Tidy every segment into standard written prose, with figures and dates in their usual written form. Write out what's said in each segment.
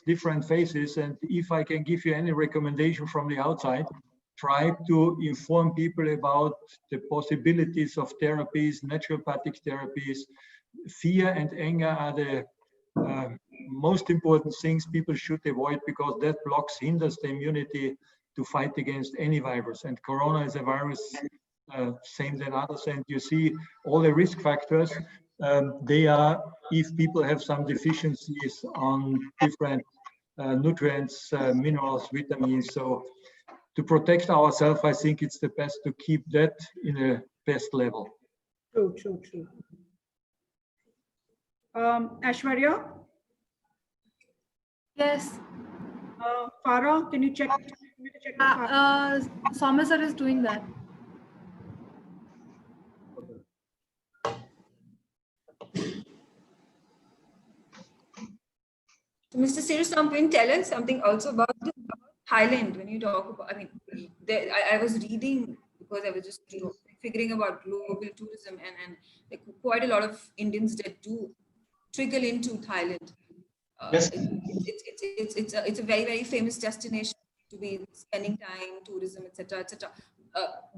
different phases. And if I can give you any recommendation from the outside, try to inform people about the possibilities of therapies, naturopathic therapies. Fear and anger are the most important things people should avoid, because that hinders the immunity to fight against any virus. And Corona is a virus same than others. And you see all the risk factors. They are, if people have some deficiencies on different nutrients, minerals, vitamins. So to protect ourselves, I think it's the best to keep that in a best level. True. Aishwarya? Yes. Farah, can you check? Soumya sir is doing that. Mr. Sirusampin, tell us something also about Thailand. When you talk about, I mean, I was reading because I was just figuring about global tourism, and like quite a lot of Indians that do trickle into Thailand. Yes. It's a very, very famous destination to be spending time, tourism, etc., etc.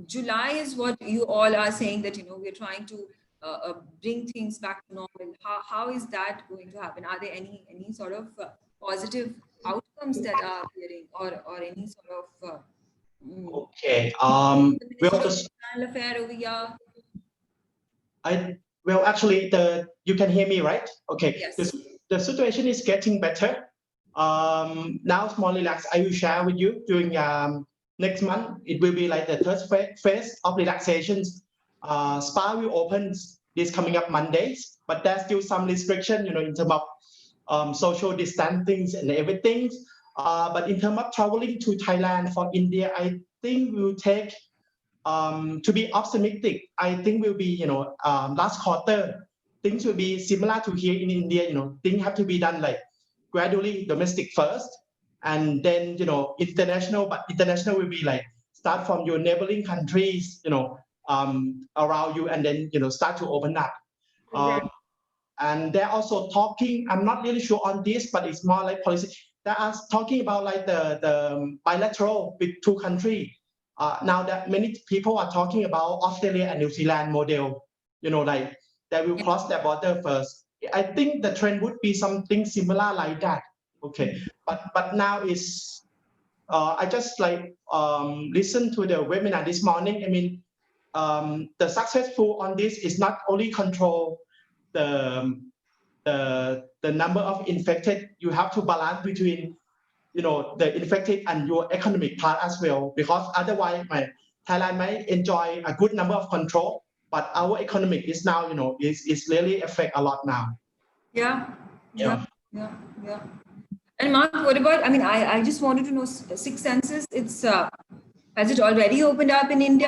July is what you all are saying that, we're trying to bring things back to normal. How is that going to happen? Are there any sort of positive outcomes that are appearing, or any sort of okay. affair over here? Actually, you can hear me, right? Okay. Yes. The situation is getting better. Now it's more relaxed. I will share with you during next month. It will be like the third phase of relaxations. Spa will open this coming up Mondays, but there's still some restriction, in terms of social distancing and everything. But in terms of traveling to Thailand for India, I think we'll take, to be optimistic, I think will be, last quarter, things will be similar to here in India. Things have to be done like gradually domestic first, and then, international. But international will be like start from your neighboring countries, around you, and then, start to open up. And they're also talking, I'm not really sure on this, but it's more like policy. They are talking about like the bilateral with two countries. Now that many people are talking about Australia and New Zealand model, like they will cross their border first. I think the trend would be something similar like that. Okay, but now is I just like listened to the webinar this morning. I mean, the successful on this is not only control the number of infected. You have to balance between the infected and your economic part as well, because otherwise Thailand might enjoy a good number of control, but our economic is now is really affect a lot now. Yeah. And Mark, what about, I mean, I just wanted to know, Six Senses, it's has it already opened up in India,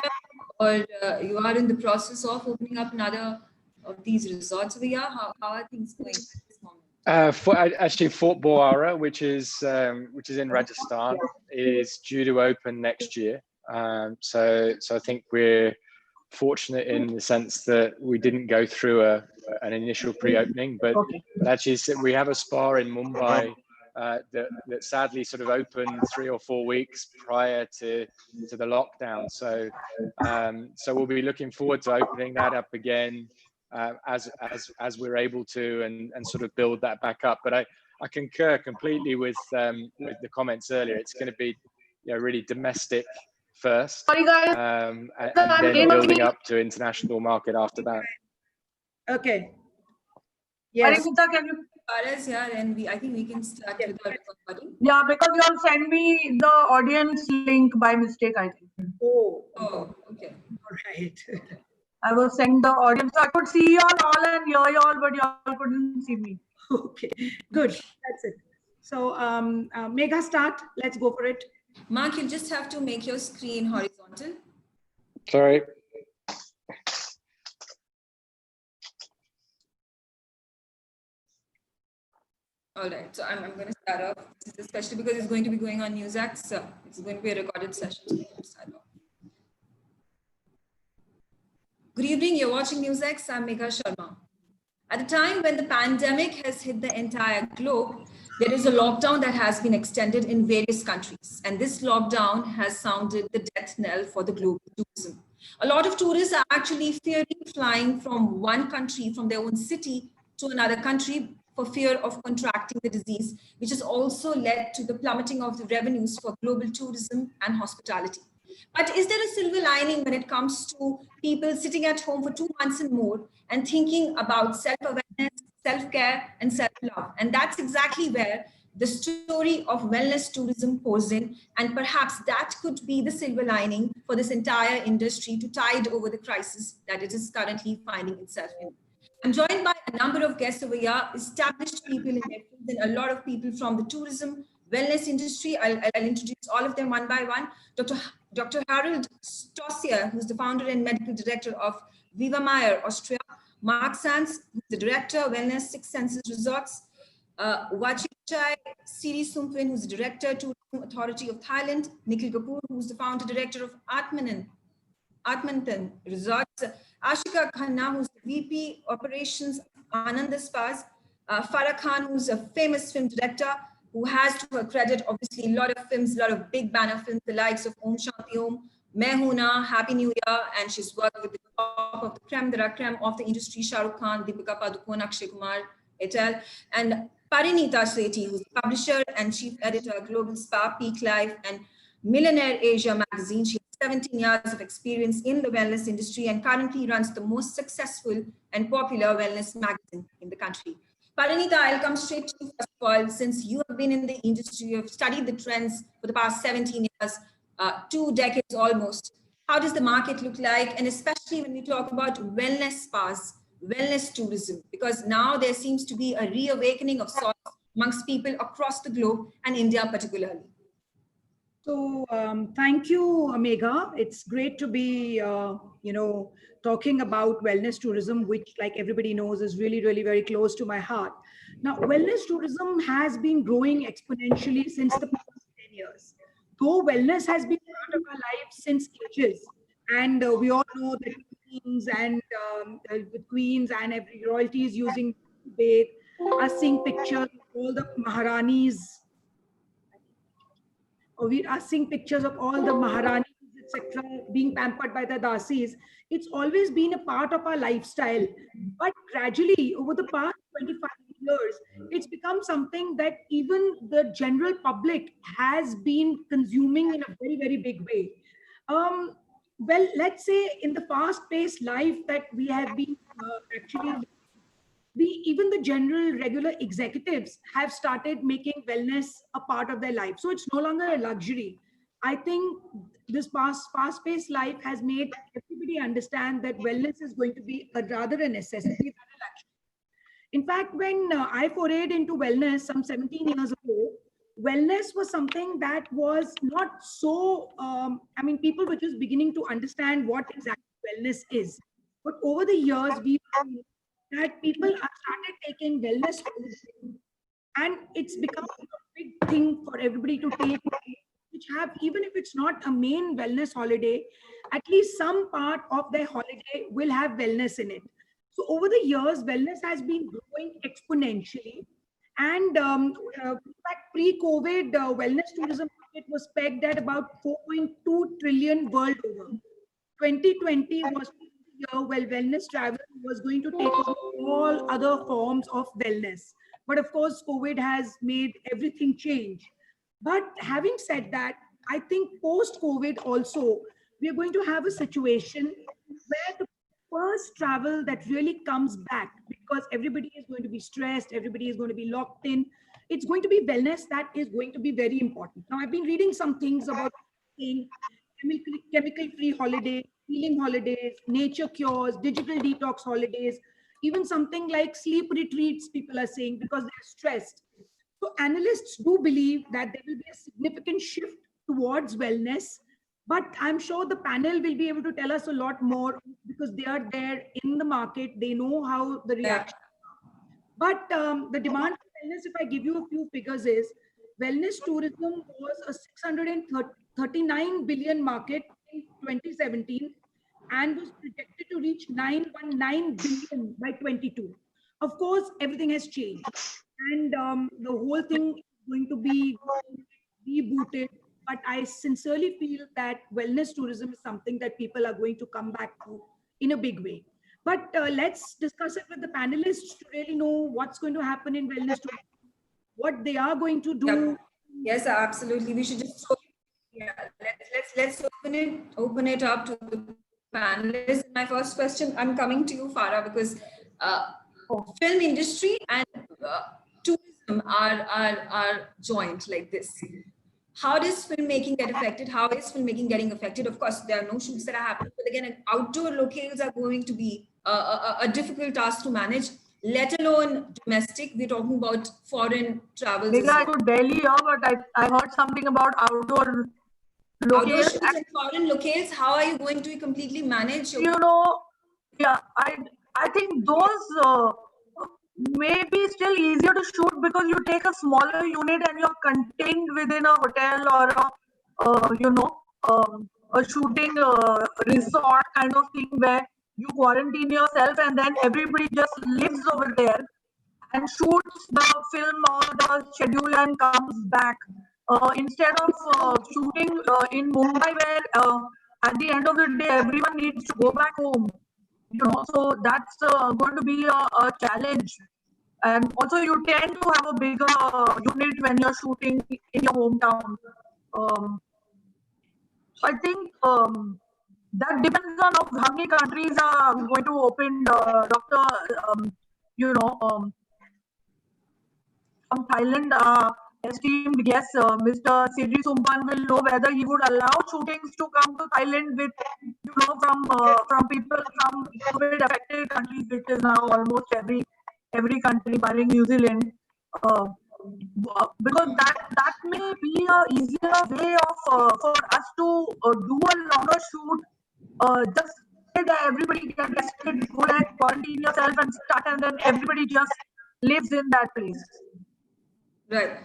or you are in the process of opening up another of these resorts over here? How are things going at this moment? Actually, Fort Boara, which is in Rajasthan, is due to open next year. So I think we're fortunate in the sense that we didn't go through an initial pre-opening, but actually we have a spa in Mumbai that sadly sort of opened 3 or 4 weeks prior to the lockdown. So we'll be looking forward to opening that up again as we're able to, and sort of build that back up. But I concur completely with the comments earlier. It's going to be really domestic first, Sorry, guys. and then building up to international market after that. Okay. Yes. Aripita, can you? Yeah, then I think we can start with our recording. Yeah, because you all sent me the audience link by mistake, I think. Oh, okay. All right. I was sent the audience. I could see y'all all and hear y'all, but y'all couldn't see me. Okay, good. That's it. So, Megha, start. Let's go for it. Mark, you just have to make your screen horizontal. Sorry. All right, so I'm going to start off, especially because it's going to be going on NewsX, so it's going to be a recorded session. So I'm going to start off. Good evening, you're watching NewsX. I'm Megha Sharma. At a time when the pandemic has hit the entire globe, There is a lockdown that has been extended in various countries, and this lockdown has sounded the death knell for the global tourism. A lot of tourists are actually fearing flying from one country, from their own city to another country for fear of contracting the disease, which has also led to the plummeting of the revenues for global tourism and hospitality. But is there a silver lining when it comes to people sitting at home for 2 months and more and thinking about self-awareness, self-care, and self-love? And that's exactly where the story of wellness tourism pours in. And perhaps that could be the silver lining for this entire industry to tide over the crisis that it is currently finding itself in. I'm joined by a number of guests over here, established people in their field, and a lot of people from the tourism wellness industry. I'll introduce all of them one by one. Dr. Harold Stossier, who's the founder and medical director of Viva Meyer, Austria. Mark Sands, who's the director of Wellness Six Senses Resorts. Wachichai Siri Sumpin, who's the director, Tourism Authority of Thailand. Nikhil Kapoor, who's the founder director of Atmantan Resorts. Ashika Khanna, who's the VP Operations, Ananda Spas. Farah Khan, who's a famous film director, who has to her credit, obviously, a lot of films, a lot of big banner films, the likes of Om Shanti Om, Main Hoon Na, Happy New Year, and she's worked with the top of the creme de la creme of the industry, Shah Rukh Khan, Deepika Padukone, Akshay Kumar, et al. And Parinita Sethi, who's the publisher and chief editor of Global Spa, Peak Life, and Millionaire Asia magazine. She has 17 years of experience in the wellness industry and currently runs the most successful and popular wellness magazine in the country. Parinita, I'll come straight to you first of all, since you have been in the industry, you have studied the trends for the past 17 years, 2 decades almost. How does the market look like? And especially when we talk about wellness spas, wellness tourism, because now there seems to be a reawakening of sorts amongst people across the globe and India particularly. So thank you, Megha. It's great to be, talking about wellness tourism, which, like everybody knows, is really, really very close to my heart. Now, wellness tourism has been growing exponentially since the past 10 years. Though wellness has been part of our lives since ages, and we all know that queens and every royalties using bathe, are seeing pictures of all the Maharanis. We are seeing pictures of all the Maharanis, etc., being pampered by the Dasis. It's always been a part of our lifestyle. But gradually, over the past 25 years, it's become something that even the general public has been consuming in a very, very big way. Well, let's say in the fast-paced life that we have been even the general regular executives have started making wellness a part of their life. So it's no longer a luxury. I think this fast-paced life has made everybody understand that wellness is going to be rather a necessity than a luxury. In fact, when I forayed into wellness some 17 years ago, wellness was something that was not so, people were just beginning to understand what exactly wellness is. But over the years, we've seen that people have started taking wellness tourism, and it's become a big thing for everybody to take, which have, even if it's not a main wellness holiday, at least some part of their holiday will have wellness in it. So over the years, wellness has been growing exponentially. And in fact, pre-COVID, wellness tourism market was pegged at about 4.2 trillion world over. 2020 was the year where wellness travel was going to take over all other forms of wellness. But of course, COVID has made everything change. But having said that, I think post-COVID also, we are going to have a situation where the first travel that really comes back, because everybody is going to be stressed, everybody is going to be locked in, it's going to be wellness that is going to be very important. Now, I've been reading some things about chemical-free holidays, healing holidays, nature cures, digital detox holidays, even something like sleep retreats, people are saying, because they're stressed. So analysts do believe that there will be a significant shift towards wellness, but I'm sure the panel will be able to tell us a lot more because they are there in the market. They know how the reaction. But the demand for wellness, if I give you a few figures, is wellness tourism was a 639 billion market in 2017 and was projected to reach 919 billion by 22. Of course, everything has changed. and the whole thing is going to be rebooted. But I sincerely feel that wellness tourism is something that people are going to come back to in a big way. But let's discuss it with the panelists to really know what's going to happen in wellness tourism, what they are going to do. Yep. Yes, absolutely. We should just let's open it up to the panelists. My first question, I'm coming to you, Farah, because film industry and tourism are joined like this. How does filmmaking get affected? How is filmmaking getting affected? Of course, there are no shoots that are happening, but again, outdoor locales are going to be a difficult task to manage, let alone domestic. We're talking about foreign travels. Maybe I could barely hear, but I heard something about outdoor Outdoor locales. shoots and foreign locales. How are you going to completely manage your? You know, yeah, I think those may be still easier to shoot because you take a smaller unit and you're contained within a hotel or a shooting resort kind of thing where you quarantine yourself and then everybody just lives over there and shoots the film or the schedule and comes back. Instead of shooting in Mumbai where at the end of the day everyone needs to go back home. So that's going to be a challenge. And also you tend to have a bigger unit when you're shooting in your hometown. So I think that depends on how many countries are going to open. From Thailand, esteemed guest Mr. Sidri Sumpan will know whether he would allow shootings to come to Thailand with, from people from COVID affected countries, which is now almost every country barring New Zealand. Because that may be a easier way of for us to do a longer shoot. Just say that everybody get tested, go and quarantine yourself and start, and then everybody just lives in that place. Right.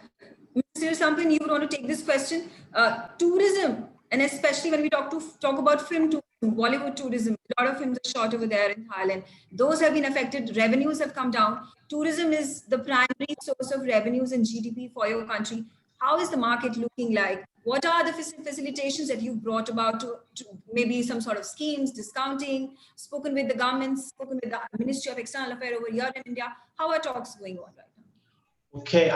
Mr. Sampan, you would want to take this question. Tourism, and especially when we talk about film tourism, Bollywood tourism, a lot of films are shot over there in Thailand. Those have been affected. Revenues have come down. Tourism is the primary source of revenues and GDP for your country. How is the market looking like? What are the facilitations that you've brought about to maybe some sort of schemes, discounting, spoken with the government, spoken with the Ministry of External Affairs over here in India? How are talks going on right now? Okay.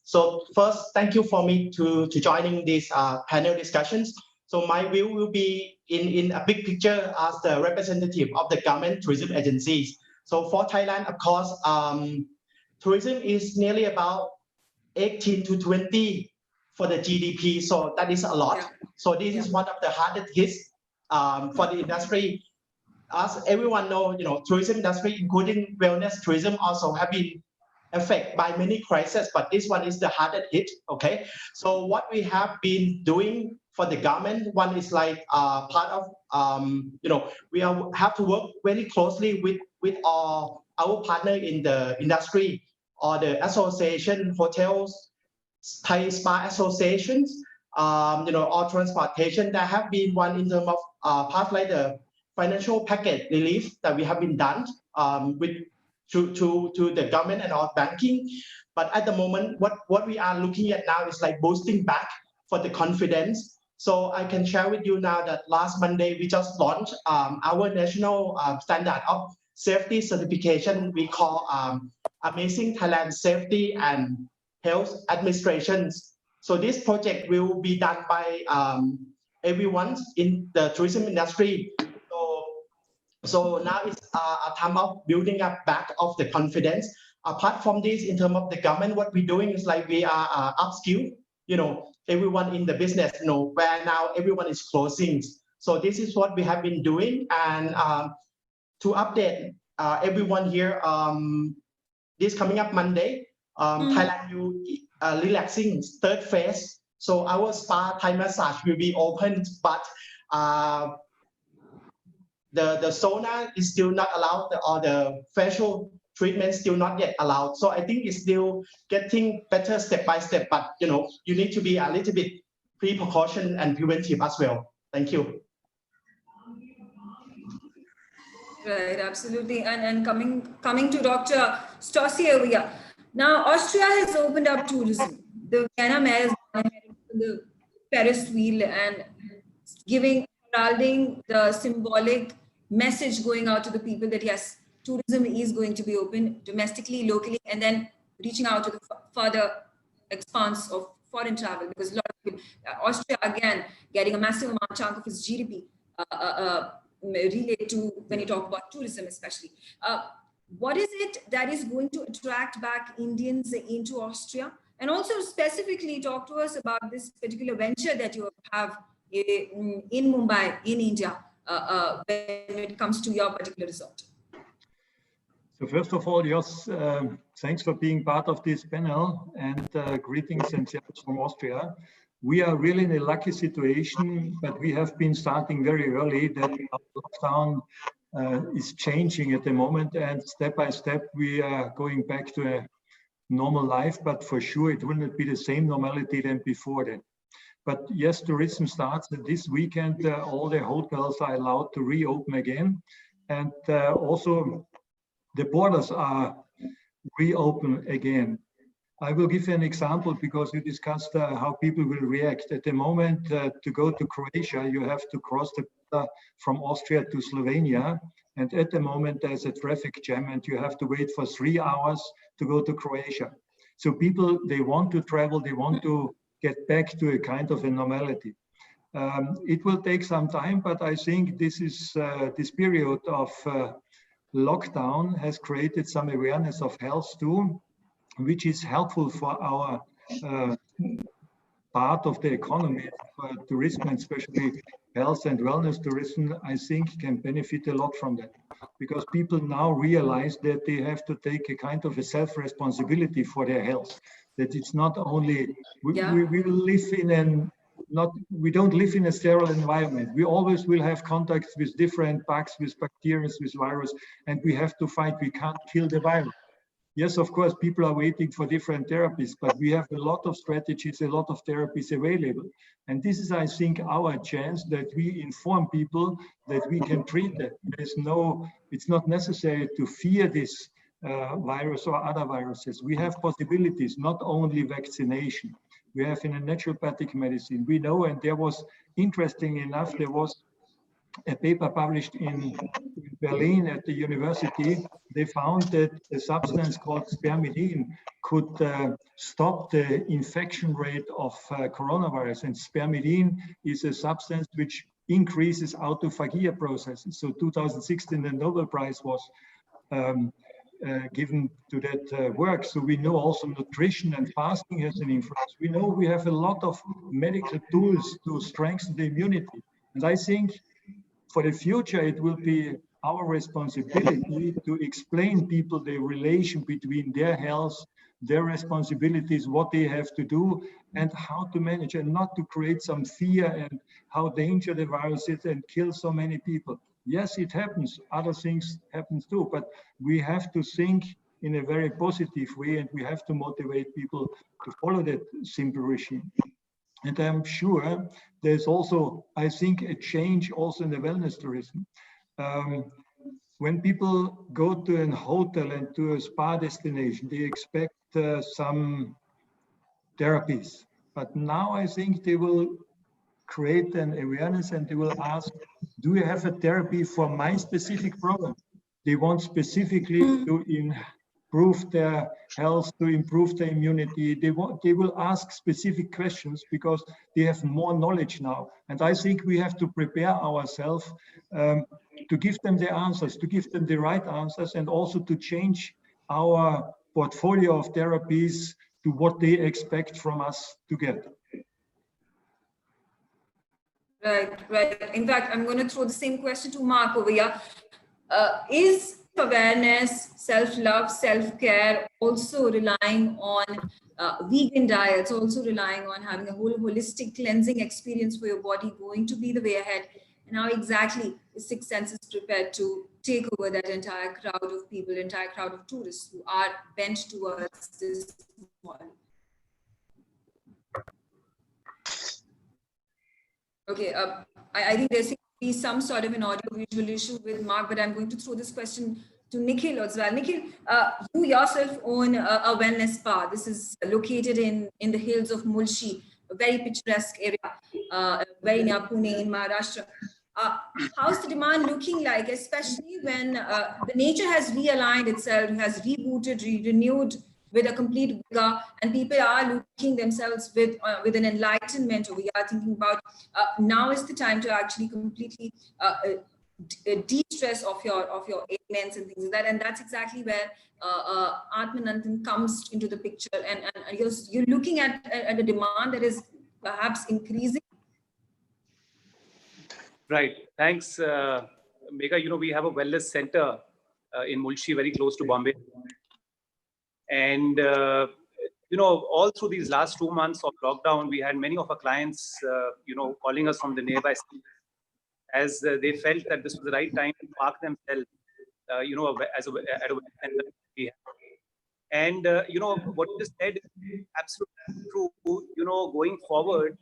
So first, thank you for me to joining these panel discussions. So my view will be in a big picture as the representative of the government tourism agencies. So for Thailand, of course, tourism is nearly about 18 to 20 for the GDP. So that is a lot. Yeah. So this is one of the hardest hits for the industry. As everyone knows, tourism industry, including wellness tourism, also have been affected by many crises, but this one is the hardest hit. Okay, so what we have been doing for the government, one is like part of we have to work very closely with our partner in the industry or the association, hotels, Thai spa associations, or transportation. There have been one in terms of part like the financial package relief that we have been done with to the government and our banking. But at the moment, what we are looking at now is like boosting back for the confidence. So I can share with you now that last Monday, we just launched our national standard of safety certification we call Amazing Thailand Safety and Health Administrations. So this project will be done by everyone in the tourism industry. So now it's a time of building up back of the confidence. Apart from this, in terms of the government, what we're doing is like we are upskill, everyone in the business, where now everyone is closing. So this is what we have been doing. And to update everyone here, this coming up Monday, Thailand will relaxing third phase. So our spa Thai massage will be open, but the sauna is still not allowed, or the facial treatment still not yet allowed. So I think it's still getting better step by step, but you need to be a little bit pre-precaution and preventive as well. Thank you. Right, absolutely. And coming to Dr. Stossi over here, Now, Austria has opened up tourism. The Vienna mayor has gone ahead and opened the Ferris wheel and heralding the symbolic message going out to the people that yes, tourism is going to be open domestically, locally, and then reaching out to the further expanse of foreign travel, because a lot of people, Austria again getting a massive chunk of its GDP relate to when you talk about tourism, especially. What is it that is going to attract back Indians into Austria? And also specifically talk to us about this particular venture that you have in Mumbai, in India, when it comes to your particular resort. So first of all, Jos, thanks for being part of this panel, and greetings and shares from Austria. We are really in a lucky situation, but we have been starting very early that our lockdown is changing at the moment, and step by step we are going back to a normal life, but for sure it will not be the same normality than before then. But yes, tourism starts this weekend. All the hotels are allowed to reopen again, and also the borders are reopen again. I will give you an example because you discussed how people will react. At the moment, to go to Croatia, you have to cross the border from Austria to Slovenia. And at the moment, there's a traffic jam and you have to wait for 3 hours to go to Croatia. So people, they want to travel, they want to get back to a kind of a normality. It will take some time, but I think this is this period of lockdown has created some awareness of health too, which is helpful for our part of the economy. Tourism, and especially health and wellness tourism, I think can benefit a lot from that, because people now realize that they have to take a kind of a self-responsibility for their health. That it's not only we will live in we don't live in a sterile environment. We always will have contacts with different bugs, with bacteria, with virus, and we have to fight. We can't kill the virus. Yes, of course, people are waiting for different therapies, but we have a lot of strategies, a lot of therapies available. And this is, I think, our chance that we inform people that we can treat that. It's not necessary to fear this virus or other viruses. We have possibilities, not only vaccination. We have in a naturopathic medicine. We know, and there was, interesting enough, there was a paper published in Berlin at the university. They found that a substance called spermidine could stop the infection rate of coronavirus. And spermidine is a substance which increases autophagia processes. So 2016, the Nobel Prize was given to that work. So we know also nutrition and fasting has an influence. We know we have a lot of medical tools to strengthen the immunity. And I think for the future, it will be our responsibility to explain people the relation between their health, their responsibilities, what they have to do, and how to manage, and not to create some fear and how dangerous the virus is and kill so many people. Yes, it happens. Other things happen too, but we have to think in a very positive way, and we have to motivate people to follow that simple regime. And I'm sure there's also, I think, a change also in the wellness tourism. When people go to a hotel and to a spa destination, they expect some therapies. But now I think they will create an awareness and they will ask, do you have a therapy for my specific problem? They want specifically to improve their health, to improve their immunity. They will ask specific questions because they have more knowledge now. And I think we have to prepare ourselves to give them the answers, to give them the right answers, and also to change our portfolio of therapies to what they expect from us to get. Right. In fact, I'm going to throw the same question to Mark over here. Is awareness, self-love, self-care also relying on vegan diets, also relying on having a whole holistic cleansing experience for your body going to be the way ahead? And how exactly is Sixth Senses prepared to take over that entire crowd of people, entire crowd of tourists who are bent towards this model? Okay, I think there seems to be some sort of an audio-visual issue with Mark, but I'm going to throw this question Nikhil as well. Nikhil, you yourself own a wellness spa. This is located in the hills of Mulshi, a very picturesque area, very near Pune in Maharashtra. How's the demand looking like, especially when the nature has realigned itself, has rebooted, renewed with a complete vigor, and people are looking themselves with an enlightenment. We are thinking about now is the time to actually completely de-stress of your ailments and things like that, and that's exactly where Atmananthan comes into the picture, and you're looking at a demand that is perhaps increasing. Right. Thanks, Megha. You know, we have a wellness center in Mulshi, very close to Bombay. And, you know, all through these last 2 months of lockdown, we had many of our clients, you know, calling us from the nearby cities as they felt that this was the right time to park themselves, you know, at a wellness center. And, you know, what you just said is absolutely true. You know, going forward,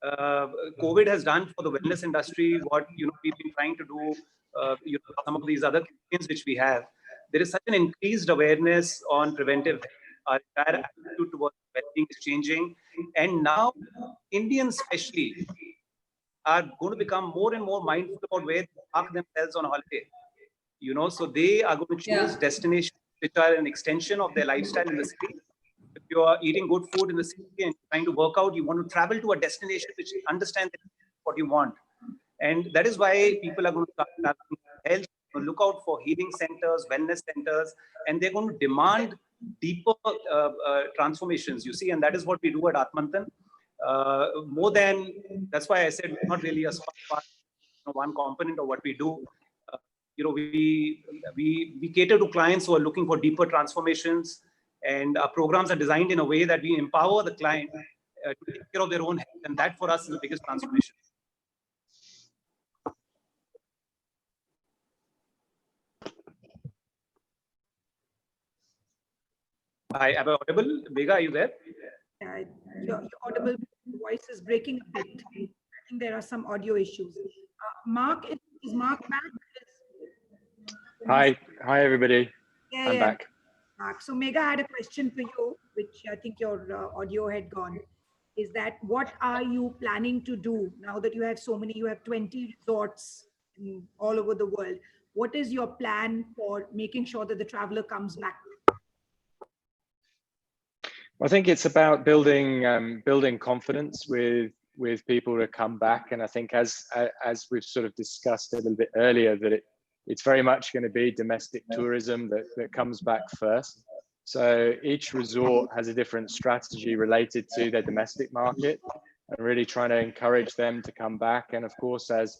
COVID has done for the wellness industry what, you know, we've been trying to do, you know, some of these other campaigns which we have. There is such an increased awareness on preventive health. Our entire attitude towards well-being is changing. And now Indians especially are going to become more and more mindful about where they park themselves on holiday. You know, so they are going to choose destinations which are an extension of their lifestyle in the city. If you are eating good food in the city and trying to work out, you want to travel to a destination which understands what you want. And that is why people are going to start traveling for health, look out for healing centers, wellness centers, and they're going to demand deeper transformations, you see, and that is what we do at Atmananthan. More than, that's why I said we're not really a one component of what we do. You know, we cater to clients who are looking for deeper transformations, and our programs are designed in a way that we empower the client to take care of their own health, and that for us is the biggest transformation. Hi, am I audible? Megha, are you there? Yeah, your audible voice is breaking a bit. I think there are some audio issues. Mark, is Mark back? Hi everybody. Yeah, I'm back. Mark. So Megha had a question for you, which I think your audio had gone. Is that what are you planning to do now that you have so many? You have 20 resorts all over the world. What is your plan for making sure that the traveler comes back? I think it's about building confidence with people to come back, and I think as we've sort of discussed a little bit earlier, that it's very much going to be domestic tourism that comes back first. So each resort has a different strategy related to their domestic market, and really trying to encourage them to come back. And of course, as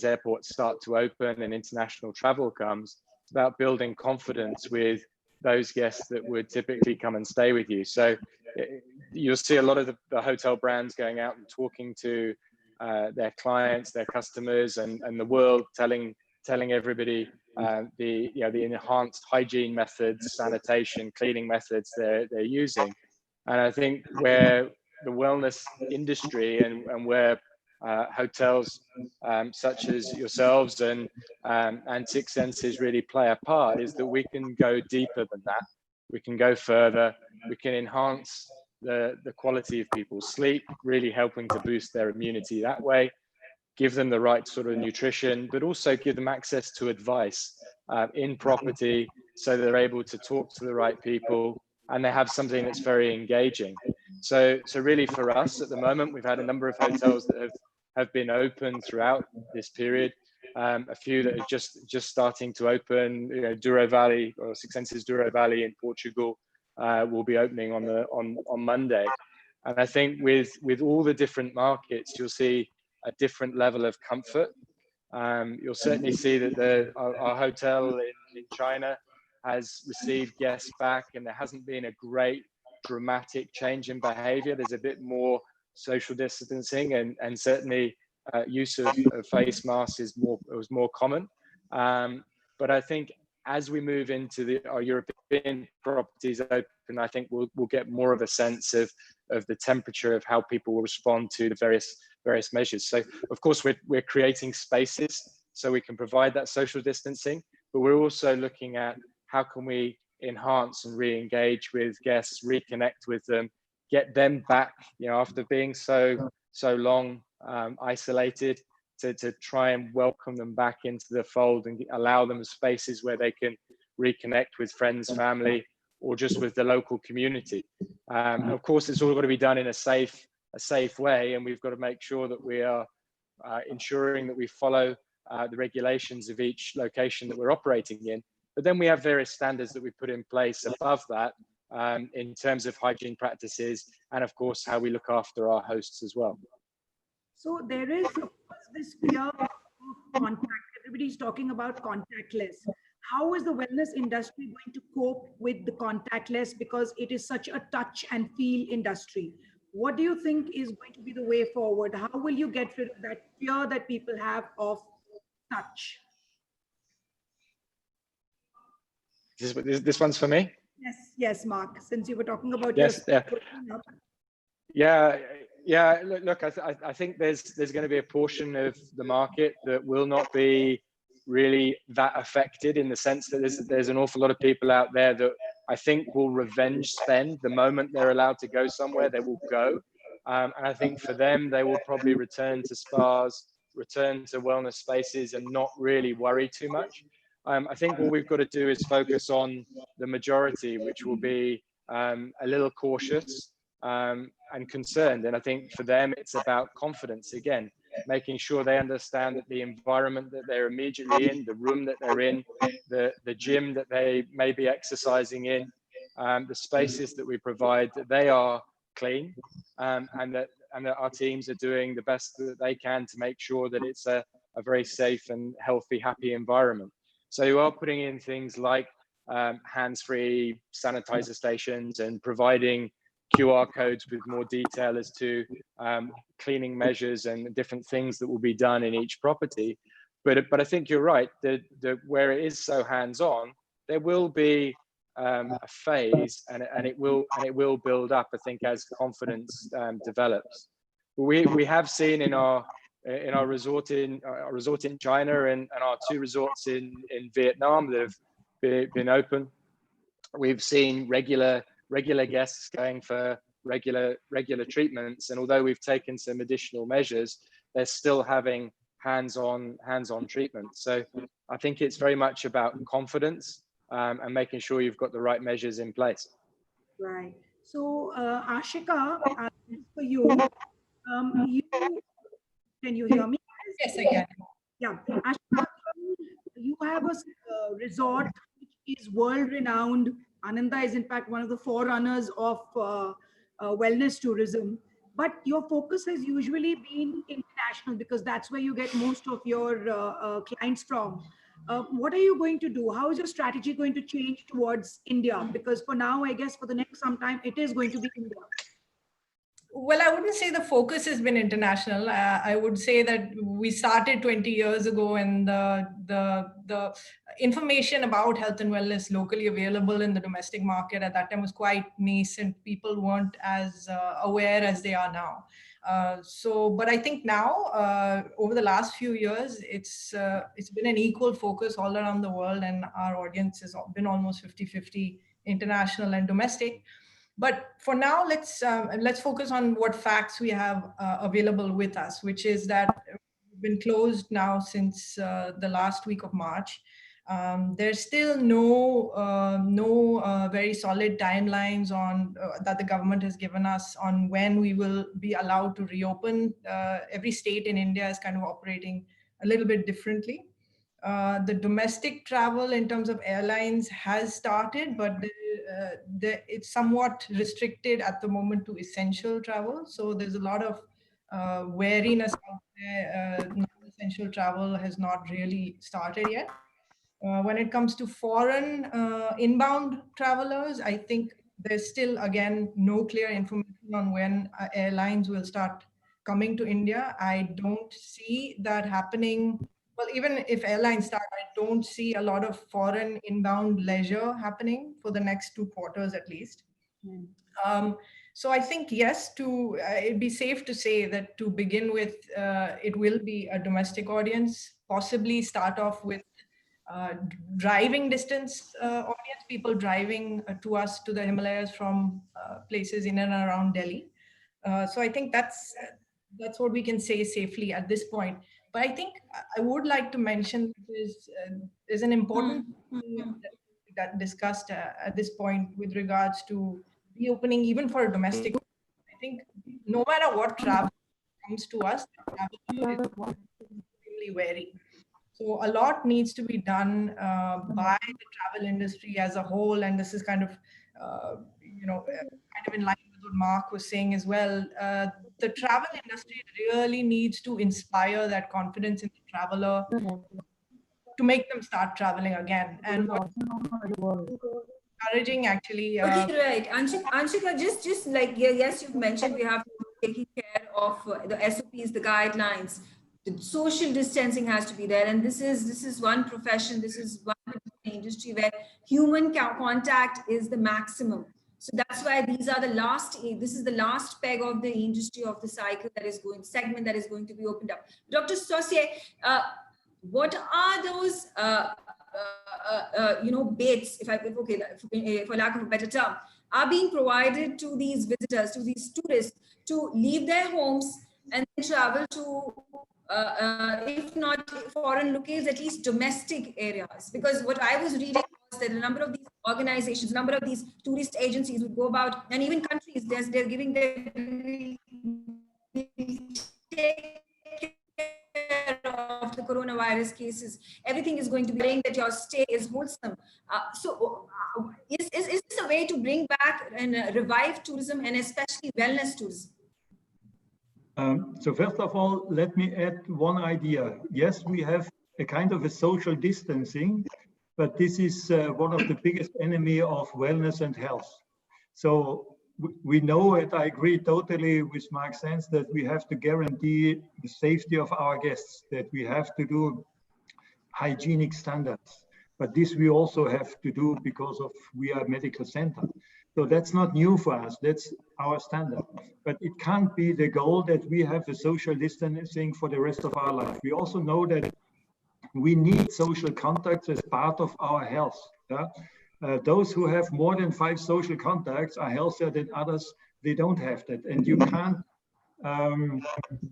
airports start to open and international travel comes, it's about building confidence with those guests that would typically come and stay with you. So you'll see a lot of the hotel brands going out and talking to their clients, their customers, and the world, telling everybody the enhanced hygiene methods, sanitation, cleaning methods they're using. And I think where the wellness industry and where hotels such as yourselves and Six Senses really play a part is that we can go deeper than that. We can go further. We can enhance the quality of people's sleep, really helping to boost their immunity that way, give them the right sort of nutrition, but also give them access to advice in property so they're able to talk to the right people and they have something that's very engaging. So really for us at the moment, we've had a number of hotels that have been open throughout this period. A few that are just starting to open. You know, Douro Valley, or Six Senses Douro Valley in Portugal, will be opening on Monday. And I think with all the different markets, you'll see a different level of comfort. You'll certainly see that our hotel in China has received guests back, and there hasn't been a great dramatic change in behavior. There's a bit more social distancing, and certainly use of face masks was more common. But I think as we move into our European properties open, I think we'll get more of a sense of the temperature of how people will respond to the various measures. So of course we're creating spaces so we can provide that social distancing, but we're also looking at how can we enhance and re-engage with guests, reconnect with them, get them back, after being so long isolated, to try and welcome them back into the fold and allow them spaces where they can reconnect with friends, family, or just with the local community. And of course, it's all got to be done in a safe way, and we've got to make sure that we are ensuring that we follow the regulations of each location that we're operating in. But then we have various standards that we put in place above that in terms of hygiene practices, and of course, how we look after our hosts as well. So there is this fear of contact. Everybody's talking about contactless. How is the wellness industry going to cope with the contactless, because it is such a touch and feel industry? What do you think is going to be the way forward? How will you get rid of that fear that people have of touch? This one's for me? Yes, Mark, since you were talking about yes, yeah. Look, I think there's going to be a portion of the market that will not be really that affected, in the sense that there's an awful lot of people out there that I think will revenge spend. The moment they're allowed to go somewhere, they will go. And I think for them, they will probably return to spas, return to wellness spaces, and not really worry too much. I think what we've got to do is focus on the majority, which will be a little cautious and concerned. And I think for them, it's about confidence again, making sure they understand that the environment that they're immediately in, the room that they're in, the gym that they may be exercising in, the spaces that we provide, that they are clean, and that our teams are doing the best that they can to make sure that it's a very safe and healthy, happy environment. So you are putting in things like hands-free sanitizer stations and providing QR codes with more detail as to cleaning measures and different things that will be done in each property. But I think you're right, that where it is so hands-on, there will be a phase, and it will build up, I think, as confidence develops. We have seen in our resort in China and our 2 resorts in Vietnam that have been open, we've seen regular guests going for regular treatments, and although we've taken some additional measures, they're still having hands-on treatment. So I think it's very much about confidence and making sure you've got the right measures in place. Right. So Ashika, for you, can you hear me? Yes, I can. Yeah, Ashika, you have a resort which is world-renowned. Ananda is in fact one of the forerunners of wellness tourism, but your focus has usually been international, because that's where you get most of your clients from. What are you going to do? How is your strategy going to change towards India? Because for now, I guess for the next some time, it is going to be India. Well, I wouldn't say the focus has been international. I would say that we started 20 years ago, and the information about health and wellness locally available in the domestic market at that time was quite nascent. People weren't as aware as they are now. But I think now, over the last few years, it's been an equal focus all around the world, and our audience has been almost 50-50 international and domestic. But for now, let's focus on what facts we have available with us, which is that we've been closed now since the last week of March. There's still no very solid timelines on that the government has given us on when we will be allowed to reopen. Every state in India is kind of operating a little bit differently. The domestic travel in terms of airlines has started, but it's somewhat restricted at the moment to essential travel. So there's a lot of wariness out there. Non-essential travel has not really started yet. When it comes to foreign inbound travelers, I think there's still, again, no clear information on when airlines will start coming to India. I don't see that happening. Well, even if airlines start, I don't see a lot of foreign inbound leisure happening for the next 2 quarters at least. So I think, yes, it'd be safe to say that to begin with, it will be a domestic audience, possibly start off with driving distance audience, people driving to us to the Himalayas from places in and around Delhi. So I think that's what we can say safely at this point. But I think I would like to mention there's an important thing that discussed at this point with regards to reopening even for domestic. I think no matter what travel comes to us, travel is extremely wary. So a lot needs to be done by the travel industry as a whole, and this is kind of kind of in line with what Mark was saying as well. The travel industry really needs to inspire that confidence in the traveler to make them start traveling again. And encouraging actually. Okay, right. Anshika, just like, yes, you've mentioned we have to be taking care of the SOPs, the guidelines. The social distancing has to be there, and this is one profession, this is one industry where human contact is the maximum. So that's why this is the last peg of the industry, of the cycle that is going, segment that is going to be opened up. Dr. Saucier, what are those baits, for lack of a better term, are being provided to these visitors, to these tourists, to leave their homes and travel to if not foreign locales, at least domestic areas? Because what I was reading was that a number of these organizations, a number of these tourist agencies would go about, and even countries, they're giving their take care of the coronavirus cases. Everything is going to be saying that your stay is wholesome. Is this a way to bring back and revive tourism, and especially wellness tourism? So first of all, let me add one idea. Yes, we have a kind of a social distancing, but this is one of the biggest enemy of wellness and health. So we know, and I agree totally with Mark Sands, that we have to guarantee the safety of our guests, that we have to do hygienic standards. But this we also have to do because we are a medical center. So that's not new for us, that's our standard. But it can't be the goal that we have a social distancing for the rest of our life. We also know that we need social contacts as part of our health. Yeah? Those who have more than 5 social contacts are healthier than others. They don't have that. And you can't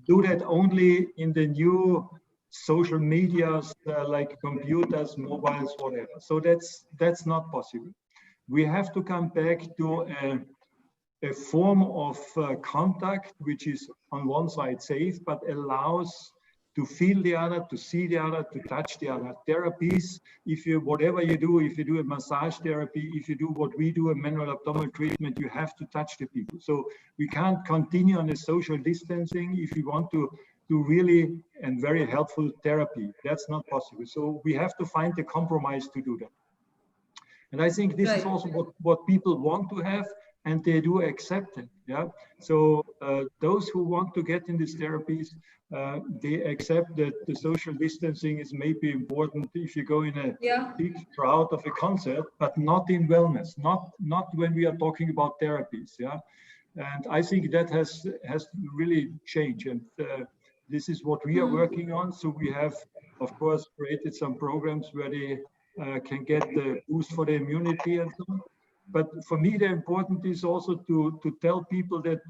do that only in the new social medias like computers, mobiles, whatever. So that's not possible. We have to come back to a form of contact which is on one side safe, but allows to feel the other, to see the other, to touch the other. Therapies, whatever you do, if you do a massage therapy, if you do what we do, a manual abdominal treatment, you have to touch the people. So we can't continue on a social distancing if we want to do really and very helpful therapy. That's not possible. So we have to find a compromise to do that. And I think this is also what people want to have, and they do accept it. Yeah. So those who want to get in these therapies, they accept that the social distancing is maybe important if you go in a big crowd of a concert, but not in wellness, not when we are talking about therapies. Yeah. And I think that has really changed. And this is what we are working on. So we have, of course, created some programs where they can get the boost for the immunity and so on. But for me, the important is also to tell people that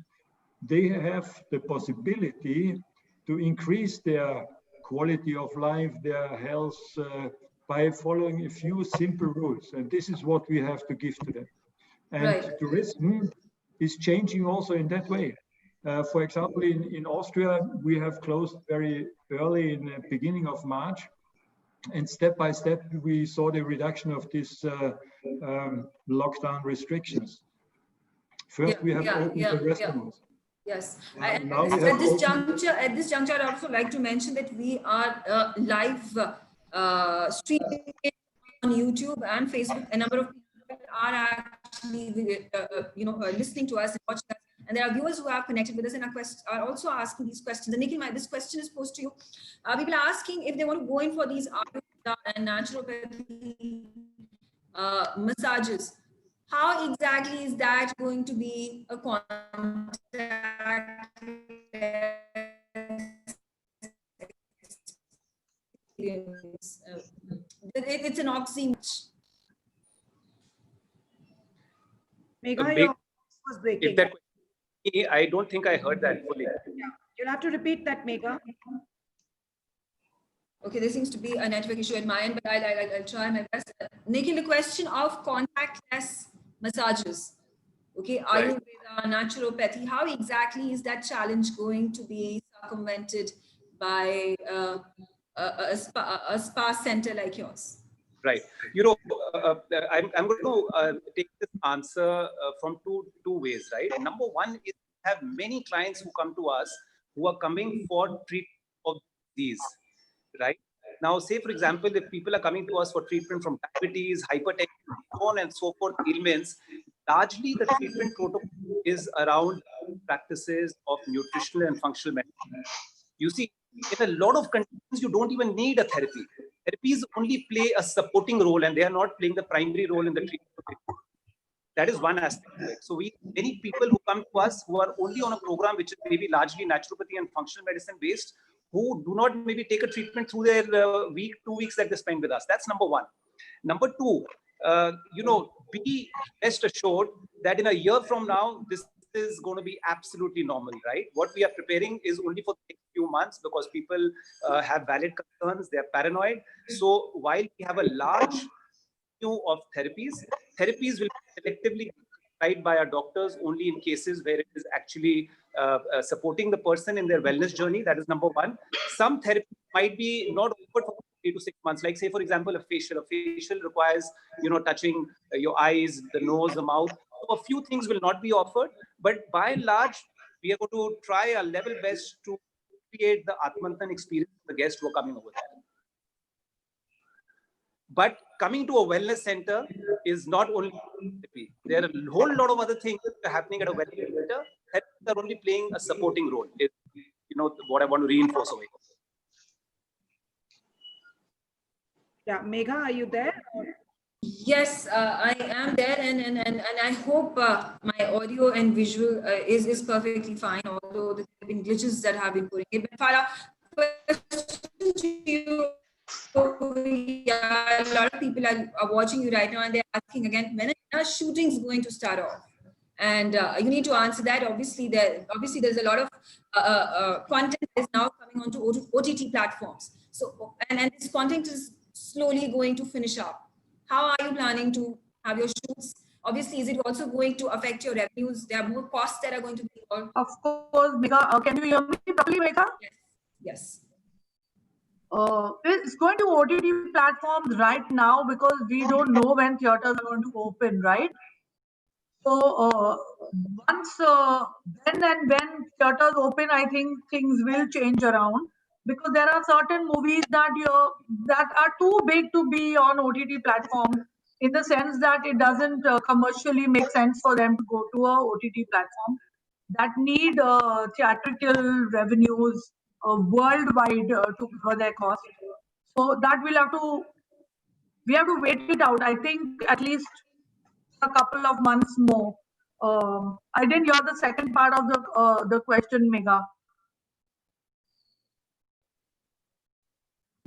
they have the possibility to increase their quality of life, their health, by following a few simple rules. And this is what we have to give to them. And tourism is changing also in that way. For example, in Austria, we have closed very early in the beginning of March. And step by step, we saw the reduction of these lockdown restrictions. First, we have opened the restaurants. Yes. At this juncture, I'd also like to mention that we are live streaming on YouTube and Facebook. A number of people are actually, listening to us and watching us. And there are viewers who have connected with us and are also asking these questions. And Nikhil, this question is posed to you. People are asking if they want to go in for these Ayurveda and naturopathy massages. How exactly is that going to be a contact? it's an oxymoron. Megha, Meg- your voice was breaking. If that, I don't think I heard that fully. Yeah, you'll have to repeat that, Megha. Okay, there seems to be a network issue at my end, but I'll try my best. Nikhil, the question of contactless massages. Okay, Right. Ayurveda, naturopathy, how exactly is that challenge going to be circumvented by a spa center like yours? Right. I'm going to take this answer from two ways, right? Number one is we have many clients who come to us who are coming for treatment of these, right? Now, say, for example, if people are coming to us for treatment from diabetes, hypertension, so on and so forth ailments, largely the treatment protocol is around practices of nutritional and functional medicine. You see, in a lot of conditions, you don't even need a therapy. Therapies only play a supporting role and they are not playing the primary role in the treatment. That is one aspect of it. So many people who come to us who are only on a program which is maybe largely naturopathy and functional medicine based, who do not maybe take a treatment through their 2 weeks that they spend with us. That's number one. Number two, be rest assured that in a year from now, this is going to be absolutely normal, right? What we are preparing is only for the next few months because people have valid concerns, they're paranoid. So while we have a large menu of therapies will be selectively prescribed by our doctors only in cases where it is actually supporting the person in their wellness journey. That is number one. Some therapy might be not offered for 3 to 6 months. Like say, for example, a facial requires, touching your eyes, the nose, the mouth. So a few things will not be offered, but by and large, we are going to try our level best to create the Atmantan experience for the guests who are coming over there. But coming to a wellness center is not only therapy. There are a whole lot of other things that are happening at a wellness center that are only playing a supporting role. Is what I want to reinforce over here. Yeah, Megha, are you there? Yes, I am there, and I hope my audio and visual is perfectly fine, although there have been glitches that have been putting it. But Farah, question to you. Yeah, a lot of people are watching you right now, and they're asking again, when are shootings going to start off? And you need to answer that. Obviously, there's a lot of content that is now coming onto OTT platforms. So, and this content is slowly going to finish up. How are you planning to have your shoots? Obviously, is it also going to affect your revenues? There are more costs that are going to be involved. Of course, Megha. Can you hear me properly, Megha? Yes. It's going to OTT platforms right now because we don't know when theaters are going to open, right? So once when theaters open, I think things will change around because there are certain movies that are too big to be on OTT platforms in the sense that it doesn't commercially make sense for them to go to a OTT platform that need theatrical revenues worldwide to cover their cost. So that we have to wait it out. I think at least a couple of months more. I didn't hear the second part of the question, Megha.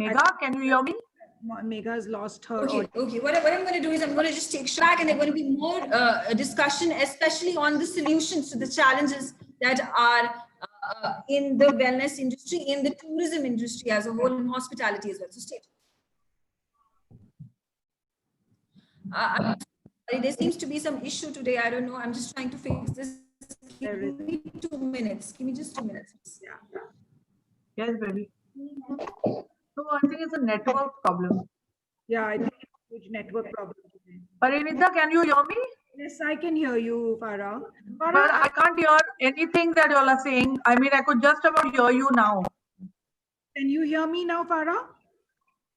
Megha, can you hear me? Megha's lost her. Okay. What I'm going to do is I'm going to just take track, and there's going to be more discussion, especially on the solutions to the challenges that are in the wellness industry, in the tourism industry as a whole, and hospitality as well. So stay. There seems to be some issue today. I don't know. I'm just trying to fix this. Give me 2 minutes. Give me just 2 minutes. Yeah. Yes, baby. So I think it's a network problem. Yeah, I think it's a huge network problem today. Parinita, can you hear me? Yes, I can hear you, Farah. But I can't hear anything that you all are saying. I mean, I could just about hear you now. Can you hear me now, Farah?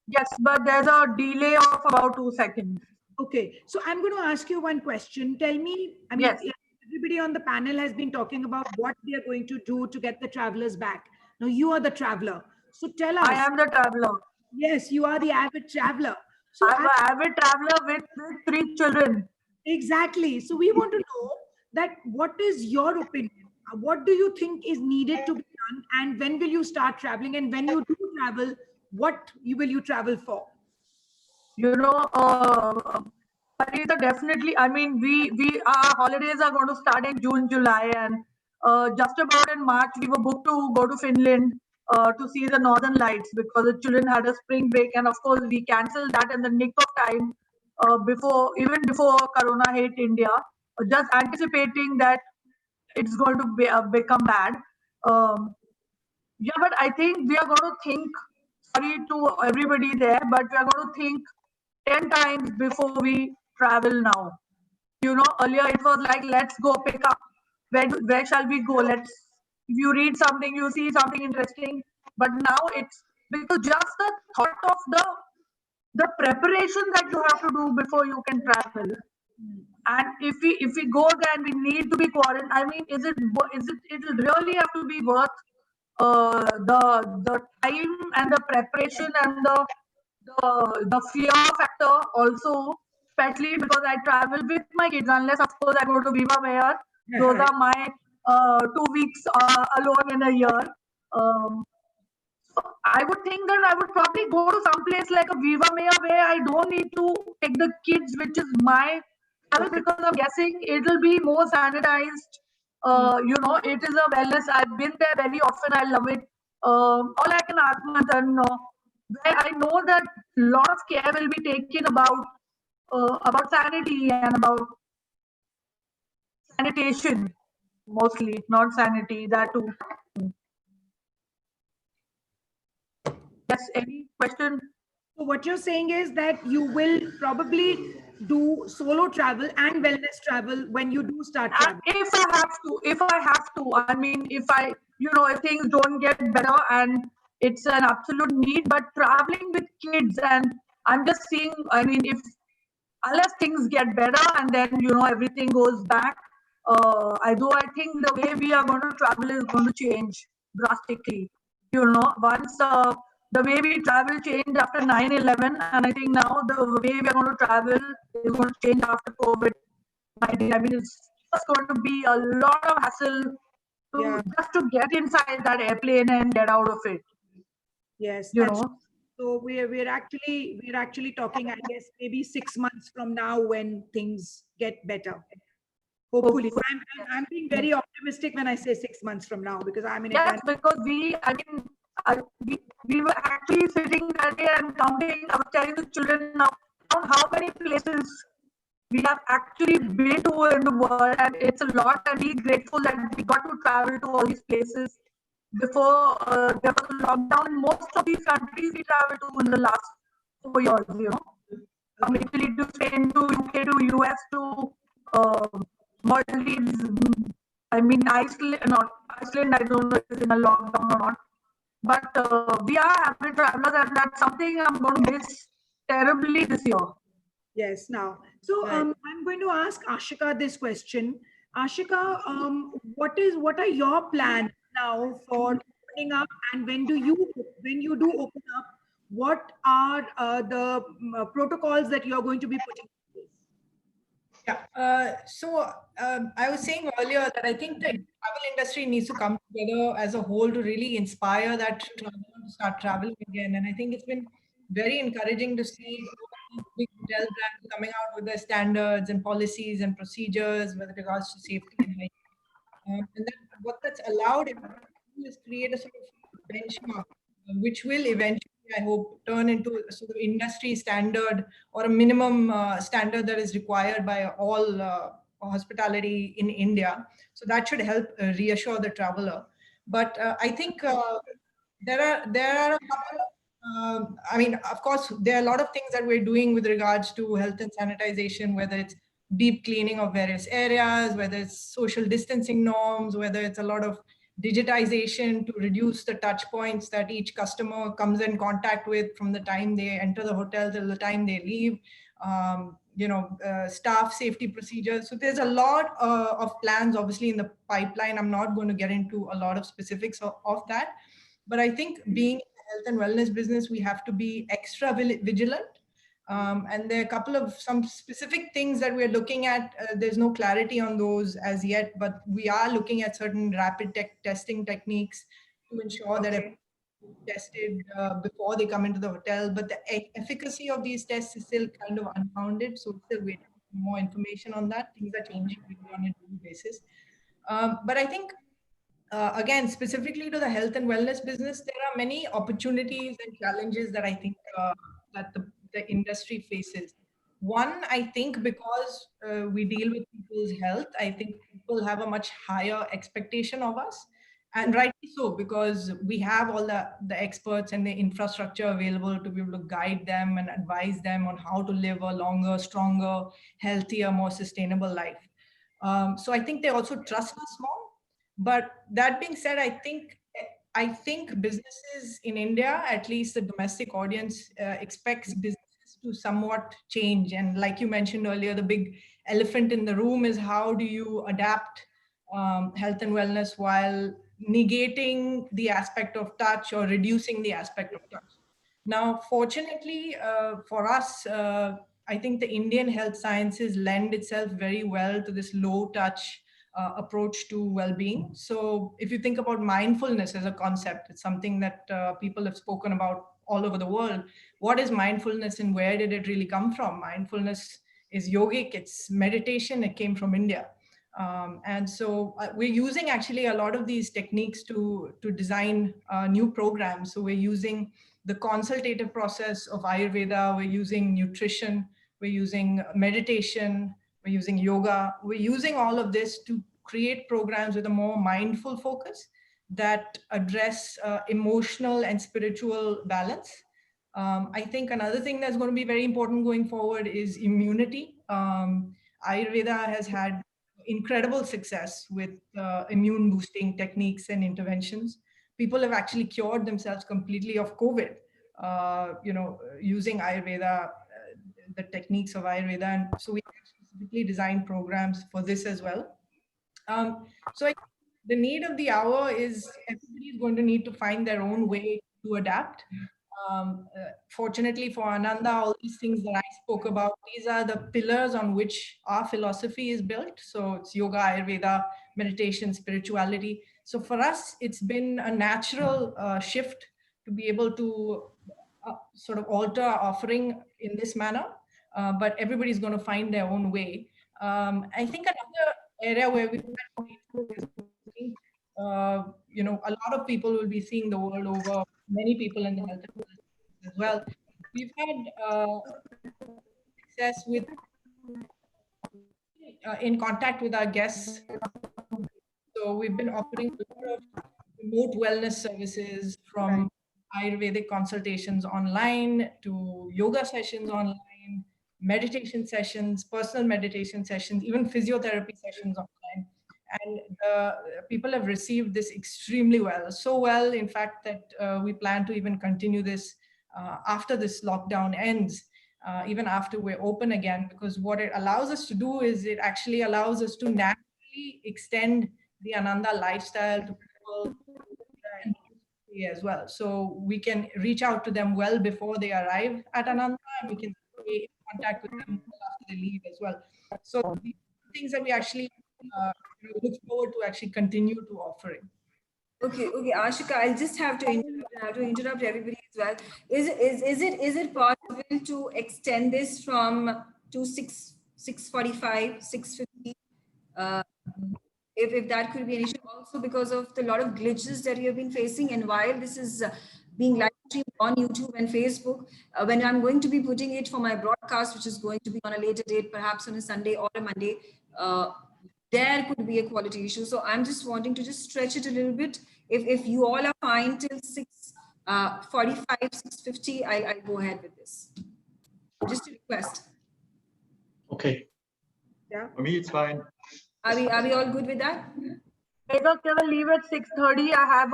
Yes, but there's a delay of about 2 seconds. Okay, so I'm going to ask you one question. Tell me, I mean, yes, everybody on the panel has been talking about what they are going to do to get the travelers back. Now, you are the traveler. So tell us. I am the traveler. Yes, you are the avid traveler. So I'm an avid traveler with 3 children. Exactly. So we want to know that what is your opinion? What do you think is needed to be done? And when will you start traveling? And when you do travel, what will you travel for? Parita, definitely. I mean, our holidays are going to start in June, July, and just about in March we were booked to go to Finland to see the Northern Lights because the children had a spring break, and of course we cancelled that in the nick of time before Corona hit India, just anticipating that it's going to become bad. Yeah, but I think we are going to think. Sorry to everybody there, but we are going to think 10 times before we travel now. Earlier it was like, let's go pick up. Where shall we go? If you read something, you see something interesting. But now it's because just the thought of the preparation that you have to do before you can travel. And if we go there and we need to be quarantined, I mean, it'll really have to be worth the time and the preparation and the fear factor also, especially because I travel with my kids, unless of course I go to Viva Mayor. Those are my 2 weeks alone in a year. So I would think that I would probably go to some place like a Viva Mayor where I don't need to take the kids, which is my travel, because I'm guessing it'll be more sanitized. It is a wellness. I've been there very often. I love it. All I can ask my son, where I know that a lot of care will be taken about sanity and about sanitation, mostly, not sanity, that too. Yes, any question? So what you're saying is that you will probably do solo travel and wellness travel when you do start traveling. If I have to, I mean, if things don't get better and it's an absolute need, but traveling with kids, and I'm just seeing, I mean, unless things get better and then, everything goes back, I think the way we are going to travel is going to change drastically. Once the way we travel changed after 9/11, and I think now the way we are going to travel is going to change after COVID-19. I mean, it's just going to be a lot of hassle just to get inside that airplane and get out of it. Yes, so we're actually talking, I guess, maybe 6 months from now when things get better. Hopefully, I'm being very optimistic when I say 6 months from now, because I'm in. Yes, because we were actually sitting that day and counting. I was telling the children now how many places we have actually been to in the world, and it's a lot. And we're grateful that we got to travel to all these places before there was a lockdown. Most of these countries we traveled to in the last 4 years, from Italy to Spain to UK to US to Maldives. I mean, Iceland, I don't know if it's in a lockdown or not. But we are avid travelers, and that's something I'm going to miss terribly this year. Yes, now. So I'm going to ask Ashika this question. Ashika, what are your plans now for opening up, and when you do open up, what are the protocols that you're going to be putting in place? Yeah. So I was saying earlier that I think the travel industry needs to come together as a whole to really inspire that traveler to start traveling again. And I think it's been very encouraging to see big hotel brands coming out with their standards and policies and procedures with regards to safety and hygiene. And then what that's allowed is create a sort of benchmark, which will eventually, I hope, turn into a sort of industry standard or a minimum standard that is required by all hospitality in India. So that should help reassure the traveler. But I think there are a couple. I mean, of course, there are a lot of things that we're doing with regards to health and sanitization, whether it's deep cleaning of various areas, whether it's social distancing norms, whether it's a lot of digitization to reduce the touch points that each customer comes in contact with from the time they enter the hotel till the time they leave, staff safety procedures. So there's a lot of plans obviously in the pipeline. I'm not going to get into a lot of specifics of that, but I think being in the health and wellness business, we have to be extra vigilant. And there are a couple of some specific things that we're looking at. There's no clarity on those as yet, but we are looking at certain rapid testing techniques to ensure that tested before they come into the hotel, but the efficacy of these tests is still kind of unfounded. So we're still waiting for more information on that. Things are changing really on a daily basis. But I think, again, specifically to the health and wellness business, there are many opportunities and challenges that I think that the industry faces. One, I think because we deal with people's health, I think people have a much higher expectation of us. And rightly so, because we have all the experts and the infrastructure available to be able to guide them and advise them on how to live a longer, stronger, healthier, more sustainable life. So I think they also trust us more. But that being said, I think businesses in India, at least the domestic audience, expects businesses to somewhat change. And like you mentioned earlier, the big elephant in the room is how do you adapt health and wellness while negating the aspect of touch or reducing the aspect of touch. Now, fortunately for us, I think the Indian health sciences lend itself very well to this low touch approach to well-being. So if you think about mindfulness as a concept, it's something that people have spoken about all over the world. What is mindfulness and where did it really come from? Mindfulness is yogic, it's meditation, it came from India. And so we're using actually a lot of these techniques to design new programs. So we're using the consultative process of Ayurveda, we're using nutrition, we're using meditation, we're using yoga, we're using all of this to create programs with a more mindful focus that address emotional and spiritual balance. I think another thing that's going to be very important going forward is immunity. Ayurveda has had incredible success with immune boosting techniques and interventions. People have actually cured themselves completely of COVID, using Ayurveda, the techniques of Ayurveda. And so we specifically designed programs for this as well. So the need of the hour is everybody is going to need to find their own way to adapt. Fortunately for Ananda, all these things that I spoke about, these are the pillars on which our philosophy is built. So it's yoga, Ayurveda, meditation, spirituality. So for us, it's been a natural shift to be able to sort of alter our offering in this manner, but everybody's going to find their own way. I think another area where we a lot of people will be seeing the world over, many people in the health as well. We've had success with in contact with our guests. So we've been offering a lot of remote wellness services, from Ayurvedic consultations online to yoga sessions online, meditation sessions, personal meditation sessions, even physiotherapy sessions online. And people have received this extremely well. So well, in fact, that we plan to even continue this after this lockdown ends, even after we're open again, because what it allows us to do is it actually allows us to naturally extend the Ananda lifestyle to people as well. So we can reach out to them well before they arrive at Ananda, and we can stay in contact with them after they leave as well. So these things that we actually look forward to actually continue to offering. Okay, Ashika, I'll just have to interrupt everybody as well. Is it possible to extend this from to 6:45, 6:50? If that could be an issue, also because of the lot of glitches that you have been facing, and while this is being live streamed on YouTube and Facebook, when I'm going to be putting it for my broadcast, which is going to be on a later date, perhaps on a Sunday or a Monday, there could be a quality issue. So I'm just wanting to just stretch it a little bit. If you all are fine till 6:45, 6:50, I'll go ahead with this. Just a request. Okay. Yeah. For me, it's fine. Are we all good with that? Megha, can I leave at 6:30? I have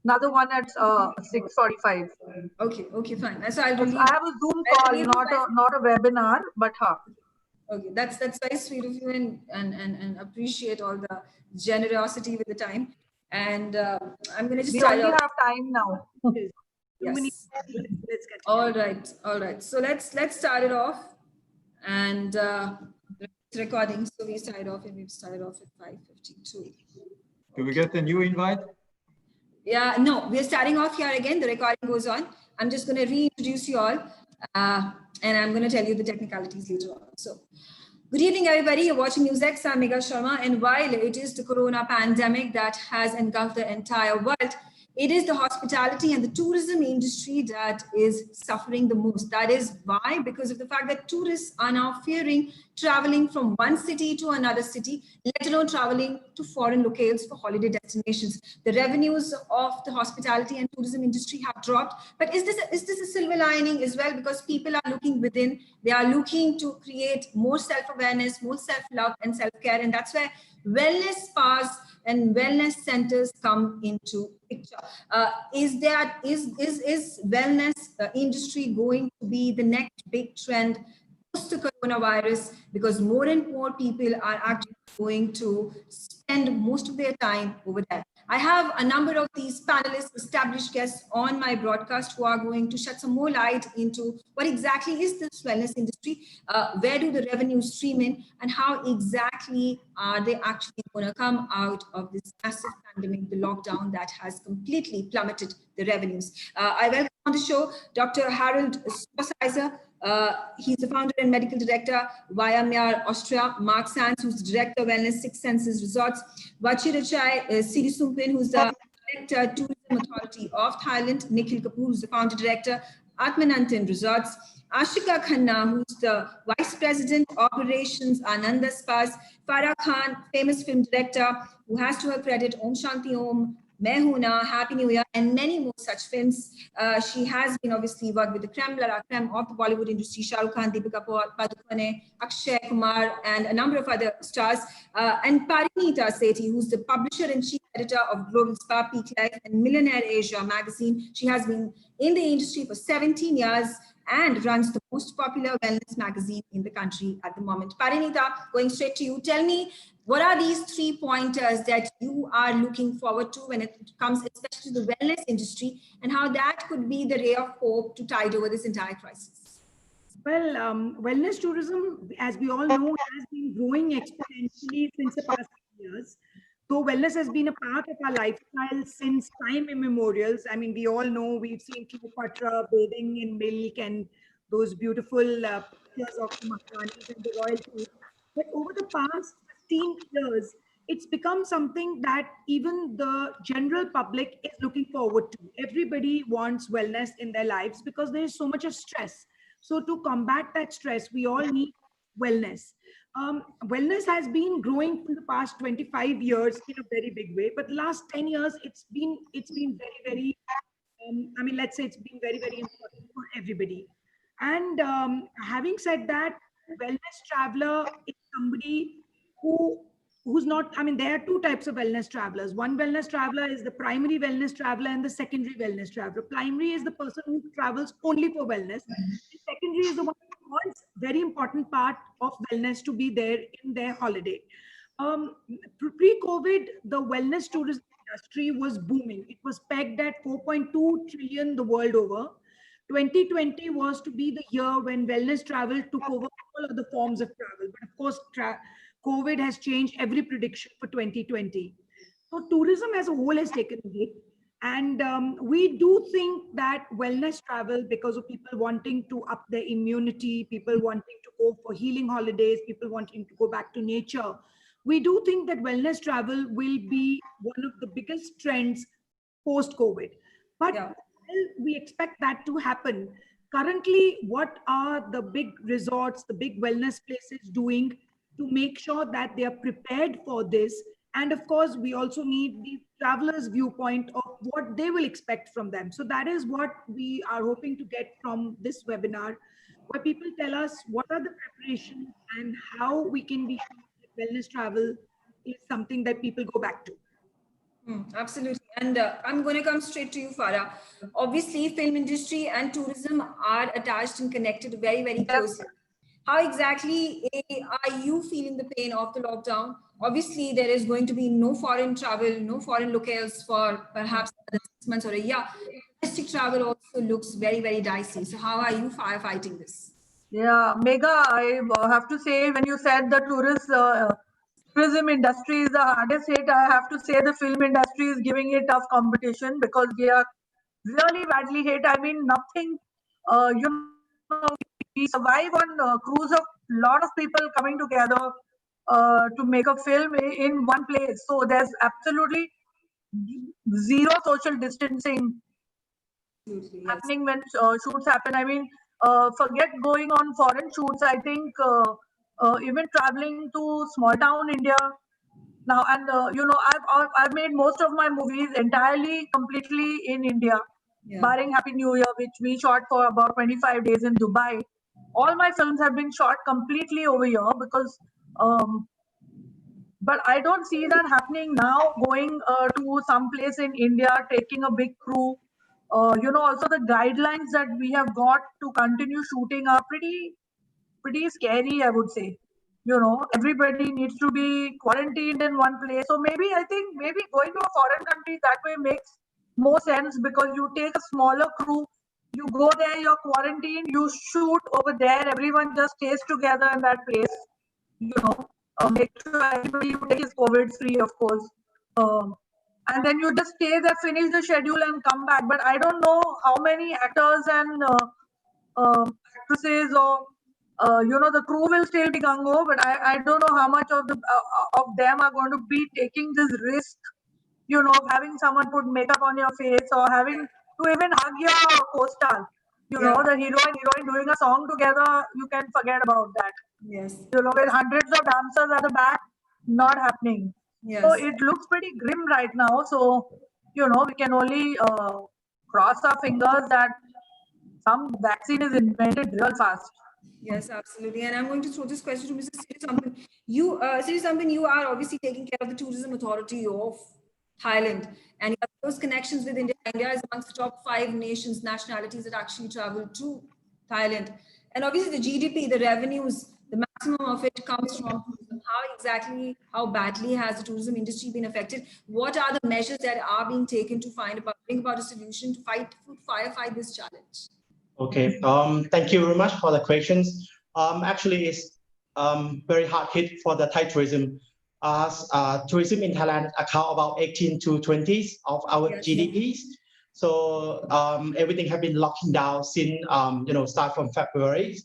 another one at 6:45. Okay, fine. So I'll relieve. I have a Zoom call, not a webinar, but Okay, that's very sweet of you, and appreciate all the generosity with the time. And I'm going to just. We only have time now. Yes. All right. So let's start it off, and recording. So we started off, and we've started off at 5:52. Do we get the new invite? Yeah, no, we're starting off here again. The recording goes on. I'm just going to reintroduce you all, and I'm going to tell you the technicalities later on. So, good evening, everybody. You're watching NewsX. I'm Megha Sharma. And while it is the corona pandemic that has engulfed the entire world, it is the hospitality and the tourism industry that is suffering the most. That is why, because of the fact that tourists are now fearing traveling from one city to another city, let alone traveling to foreign locales for holiday destinations. The revenues of the hospitality and tourism industry have dropped. But is this a silver lining as well? Because people are looking within, they are looking to create more self-awareness, more self-love and self-care. And that's where wellness spas and wellness centers come into picture. Is wellness industry going to be the next big trend post the coronavirus? Because more and more people are actually going to spend most of their time over there. I have a number of these panelists, established guests on my broadcast who are going to shed some more light into what exactly is this wellness industry, where do the revenues stream in, and how exactly are they actually going to come out of this massive pandemic, the lockdown that has completely plummeted the revenues. I welcome on the show Dr. Harold Strohsizer. He's the founder and medical director via Myanmar, Austria. Mark Sands, who's the director of Wellness Six Senses Resorts. Vachirachai Sirisumpin, who's the director Tourism Authority of Thailand. Nikhil Kapoor, who's the founder director Atmanantan Resorts. Ashika Khanna, who's the vice president operations Ananda Spas. Farah Khan, famous film director, who has to her credit Om Shanti Om, Main Hoon Na, Happy New Year, and many more such films. She has been obviously worked with the creme la creme of the Bollywood industry, Shah Rukh Khan, Deepika Padukone, Akshay Kumar, and a number of other stars. And Parinita Sethi, who's the publisher and chief editor of Global Spa, Peak Life, and Millionaire Asia magazine. She has been in the industry for 17 years and runs the most popular wellness magazine in the country at the moment. Parinita, going straight to you, tell me, what are these 3 pointers that you are looking forward to when it comes especially to the wellness industry, and how that could be the ray of hope to tide over this entire crisis? Well, wellness tourism, as we all know, has been growing exponentially since the past few years. Though wellness has been a part of our lifestyle since time immemorials. I mean, we all know, we've seen Cleopatra bathing in milk and those beautiful pictures of the Maharanis and the royalty. But over the past 15 years, it's become something that even the general public is looking forward to. Everybody wants wellness in their lives because there is so much of stress. So to combat that stress, we all need wellness. Wellness has been growing for the past 25 years in a very big way, but the last 10 years, it's been very, very, I mean, let's say it's been very, very important for everybody. And having said that, wellness traveler is somebody who's not, I mean, there are two types of wellness travelers. One wellness traveler is the primary wellness traveler and the secondary wellness traveler. Primary is the person who travels only for wellness. The secondary is the one who wants very important part of wellness to be there in their holiday. Pre-COVID, the wellness tourism industry was booming. It was pegged at 4.2 trillion the world over. 2020 was to be the year when wellness travel took over all of the forms of travel. But of course, COVID has changed every prediction for 2020. So tourism as a whole has taken a hit. And we do think that wellness travel, because of people wanting to up their immunity, people wanting to go for healing holidays, people wanting to go back to nature, we do think that wellness travel will be one of the biggest trends post-COVID. But we expect that to happen. Currently, what are the big resorts, the big wellness places doing to make sure that they are prepared for this? And of course, we also need the traveler's viewpoint of what they will expect from them. So that is what we are hoping to get from this webinar, where people tell us what are the preparations and how we can be sure that wellness travel is something that people go back to. Absolutely. And I'm going to come straight to you, Farah. Obviously, film industry and tourism are attached and connected very, very closely. How exactly are you feeling the pain of the lockdown? Obviously, there is going to be no foreign travel, no foreign locales for perhaps 6 months or a year. Domestic travel also looks very, very dicey. So how are you firefighting this? Yeah, Megha, I have to say, when you said the tourist tourism industry is the hardest hit. I have to say the film industry is giving it tough competition because they are really badly hit. I mean, nothing, you know, we survive on cruise of lot of people coming together to make a film in one place. So there's absolutely zero social distancing Absolutely, yes. happening when shoots happen. I mean, forget going on foreign shoots. I think even traveling to small town India now, and you know, I've made most of my movies entirely, completely in India, Yeah. barring Happy New Year, which we shot for about 25 days in Dubai. All my films have been shot completely over here because. But I don't see that happening now. Going to some place in India, taking a big crew. You know, also the guidelines that we have got to continue shooting are pretty scary, I would say. You know, everybody needs to be quarantined in one place. So maybe I think maybe going to a foreign country that way makes more sense because you take a smaller crew, you go there, you're quarantined, you shoot over there, everyone just stays together in that place. You know, make sure everybody you take is COVID free, of course. And then you just stay there, finish the schedule, and come back. But I don't know how many actors and actresses or you know the crew will still be gung-ho, but I don't know how much of them are going to be taking this risk, you know, of having someone put makeup on your face or having to even hug your co-star. You know, the hero and heroine doing a song together, you can forget about that. Yes. You know, with hundreds of dancers at the back, not happening. Yes. So it looks pretty grim right now. So, you know, we can only cross our fingers that some vaccine is invented real fast. Yes, absolutely. And I'm going to throw this question to Mrs. Sirisampan. You, Sirisampan, you are obviously taking care of the Tourism Authority of Thailand, and you have those connections with India. India is amongst the top 5 nations, nationalities that actually travel to Thailand. And obviously the GDP, the revenues, the maximum of it comes from tourism. How badly has the tourism industry been affected? What are the measures that are being taken to bring about a solution to firefight this challenge? Okay. Thank you very much for the questions. Actually, it's very hard hit for the Thai tourism. As tourism in Thailand account about 18 to 20 of our GDPs. So everything have been locking down since you know, start from February.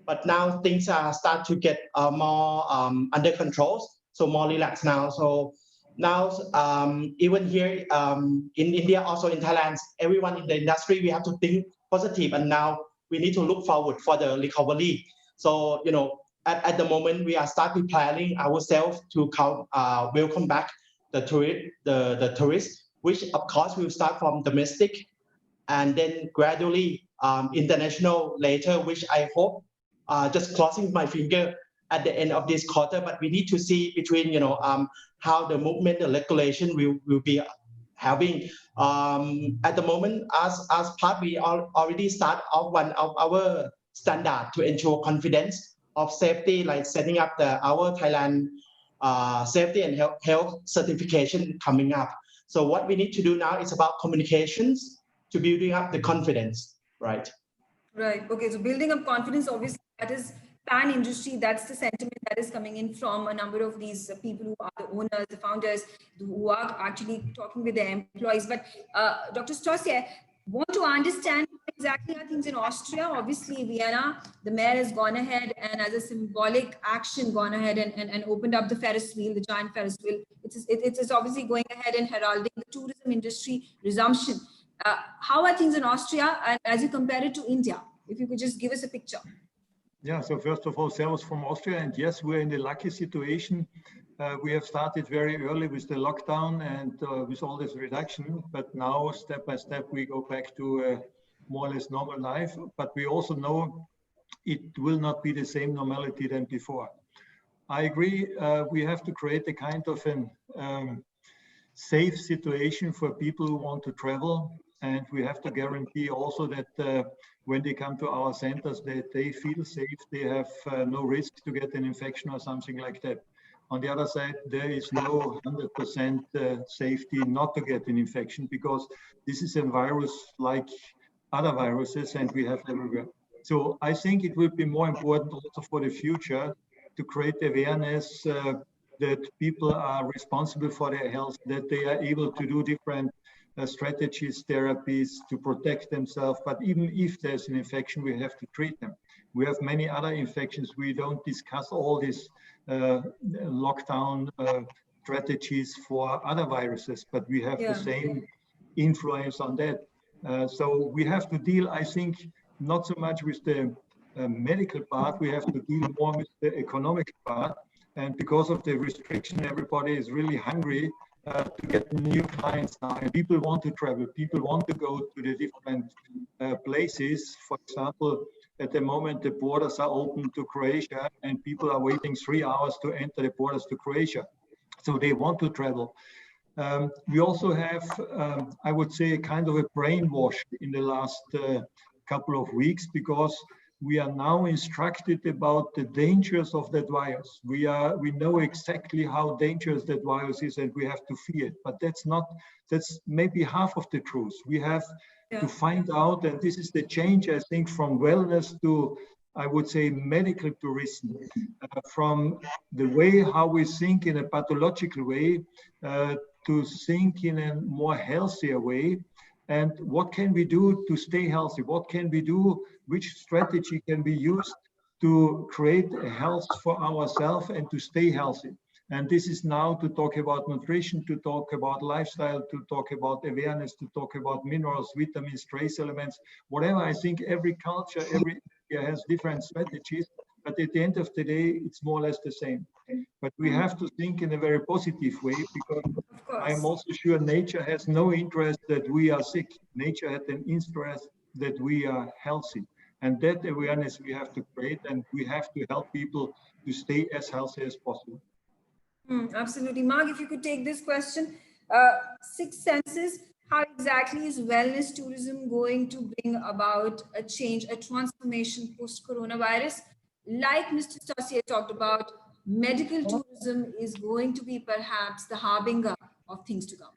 But now things are start to get more under control, so more relaxed now. So now even here in India, also in Thailand, everyone in the industry, we have to think positive, and now we need to look forward for the recovery. So you know, at the moment we are start preparing ourselves to welcome back the tourists, which of course will start from domestic and then gradually international later, which I hope, just crossing my finger, at the end of this quarter. But we need to see between, you know, how the movement, the regulation will be having. At the moment, as part, we already start off one of our standard to ensure confidence of safety, like setting up our Thailand safety and health certification coming up. So what we need to do now is about communications to building up the confidence, right? Right. Okay. So building up confidence, obviously, that is pan industry. That's the sentiment that is coming in from a number of these people who are the owners, the founders, who are actually talking with their employees. But Dr. Stossier, want to understand exactly how things in Austria. Obviously, Vienna, the mayor has gone ahead and as a symbolic action gone ahead and opened up the Ferris wheel, the giant Ferris wheel. It's obviously going ahead and heralding the tourism industry resumption. How are things in Austria, and as you compare it to India? If you could just give us a picture. Yeah, so first of all, servus from Austria. And yes, we're in a lucky situation. We have started very early with the lockdown and with all this reduction, but now step by step we go back to more or less normal life. But we also know it will not be the same normality than before. I agree, we have to create a kind of an safe situation for people who want to travel. And we have to guarantee also that when they come to our centers, that they feel safe, they have no risk to get an infection or something like that. On the other side, there is no 100% safety not to get an infection, because this is a virus like other viruses and we have everywhere. So I think it will be more important also for the future to create awareness that people are responsible for their health, that they are able to do different strategies, therapies to protect themselves. But even if there's an infection, we have to treat them. We have many other infections. We don't discuss all these lockdown strategies for other viruses, but we have the same influence on that. So we have to deal, I think, not so much with the medical part, we have to deal more with the economic part. And because of the restriction, everybody is really hungry to get new clients now. And people want to travel, people want to go to the different places. For example, at the moment, the borders are open to Croatia and people are waiting 3 hours to enter the borders to Croatia. So they want to travel. We also have, I would say, a kind of a brainwash in the last couple of weeks, because we are now instructed about the dangers of that virus. We know exactly how dangerous that virus is and we have to fear it, but that's maybe half of the truth. We have to find out, and this is the change, I think, from wellness to, I would say, medical tourism, from the way how we think in a pathological way to think in a more healthier way. And what can we do to stay healthy? What can we do? Which strategy can be used to create a health for ourselves and to stay healthy? And this is now to talk about nutrition, to talk about lifestyle, to talk about awareness, to talk about minerals, vitamins, trace elements, whatever. I think every culture, every area has different strategies, but at the end of the day, it's more or less the same. But we have to think in a very positive way, because I'm also sure nature has no interest that we are sick. Nature has an interest that we are healthy. And that awareness we have to create, and we have to help people to stay as healthy as possible. Absolutely. Mark, if you could take this question. Six senses, how exactly is wellness tourism going to bring about a change, a transformation post-coronavirus? Like Mr. Stasier talked about, medical tourism is going to be perhaps the harbinger of things to come.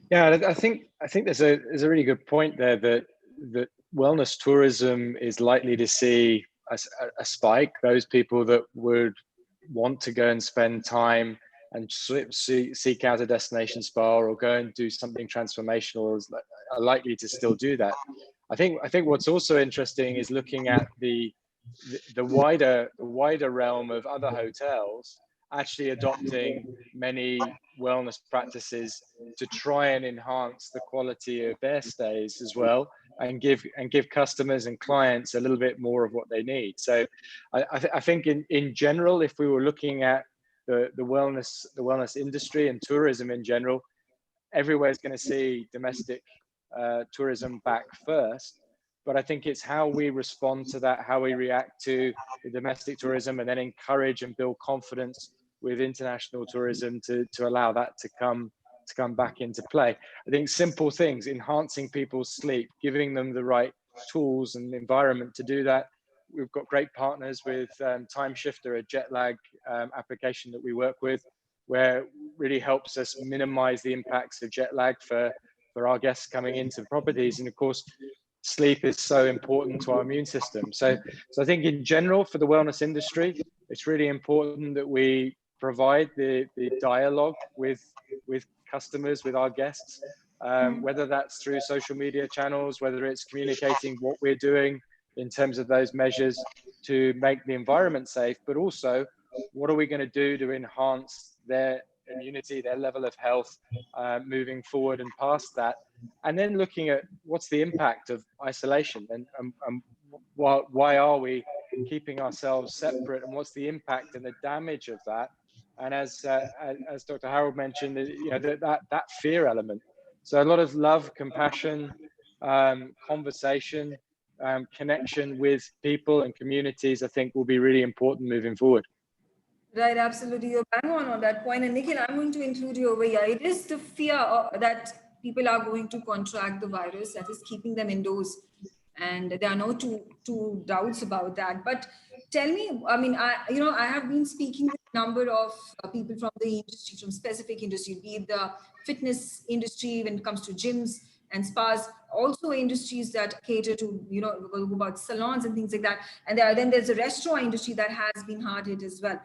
Yeah, I think there's a really good point there that wellness tourism is likely to see a spike. Those people that would want to go and spend time and seek out a destination spa or go and do something transformational are likely to still do that. I think what's also interesting is looking at the wider realm of other hotels actually adopting many wellness practices to try and enhance the quality of their stays as well, and give customers and clients a little bit more of what they need. So I think in general, if we were looking at the wellness industry and tourism in general, everywhere is going to see domestic tourism back first. But I think it's how we respond to that, how we react to the domestic tourism, and then encourage and build confidence with international tourism to allow that to come back into play. I think simple things, enhancing people's sleep, giving them the right tools and environment to do that. We've got great partners with Time Shifter, a jet lag application that we work with, where it really helps us minimize the impacts of jet lag for our guests coming into properties. And of course, sleep is so important to our immune system. So I think in general, for the wellness industry, it's really important that we provide the dialogue with customers, with our guests, whether that's through social media channels, whether it's communicating what we're doing in terms of those measures to make the environment safe, but also what are we going to do to enhance their immunity, their level of health moving forward and past that. And then looking at what's the impact of isolation and why are we keeping ourselves separate, and what's the impact and the damage of that. And as Dr. Harold mentioned, that fear element. So a lot of love, compassion, conversation, connection with people and communities, I think will be really important moving forward. Right, absolutely. You're bang on that point. And Nikhil, I'm going to include you over here. It is the fear that people are going to contract the virus that is keeping them indoors. And there are no two doubts about that. But tell me, I mean, I have been speaking with a number of people from the industry, from specific industry, be it the fitness industry when it comes to gyms, and spas, also industries that cater to, you know, about salons and things like that. And then there's a restaurant industry that has been hard hit as well.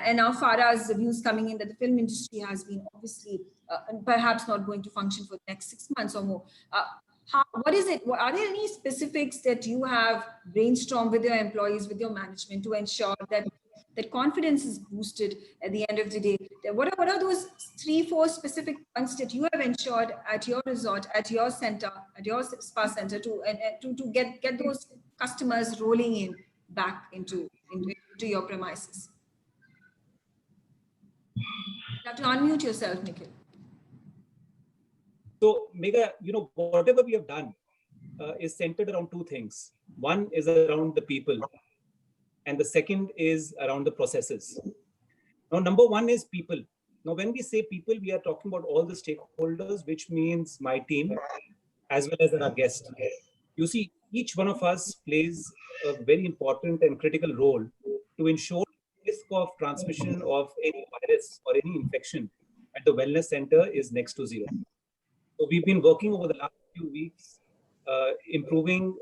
And now Farah's views coming in that the film industry has been obviously perhaps not going to function for the next 6 months or more. What is it? Are there any specifics that you have brainstormed with your employees, with your management, to ensure that confidence is boosted at the end of the day? What are those 3-4 specific points that you have ensured at your resort, at your center, at your spa center, to get those customers rolling in back into your premises? You have to unmute yourself, Nikhil. So, Megha, you know, whatever we have done is centered around 2 things. One is around the people, and the second is around the processes. Now, number 1 is people. Now, when we say people, we are talking about all the stakeholders, which means my team, as well as our guests. You see, each one of us plays a very important and critical role to ensure the risk of transmission of any virus or any infection at the wellness center is next to zero. So we've been working over the last few weeks, improving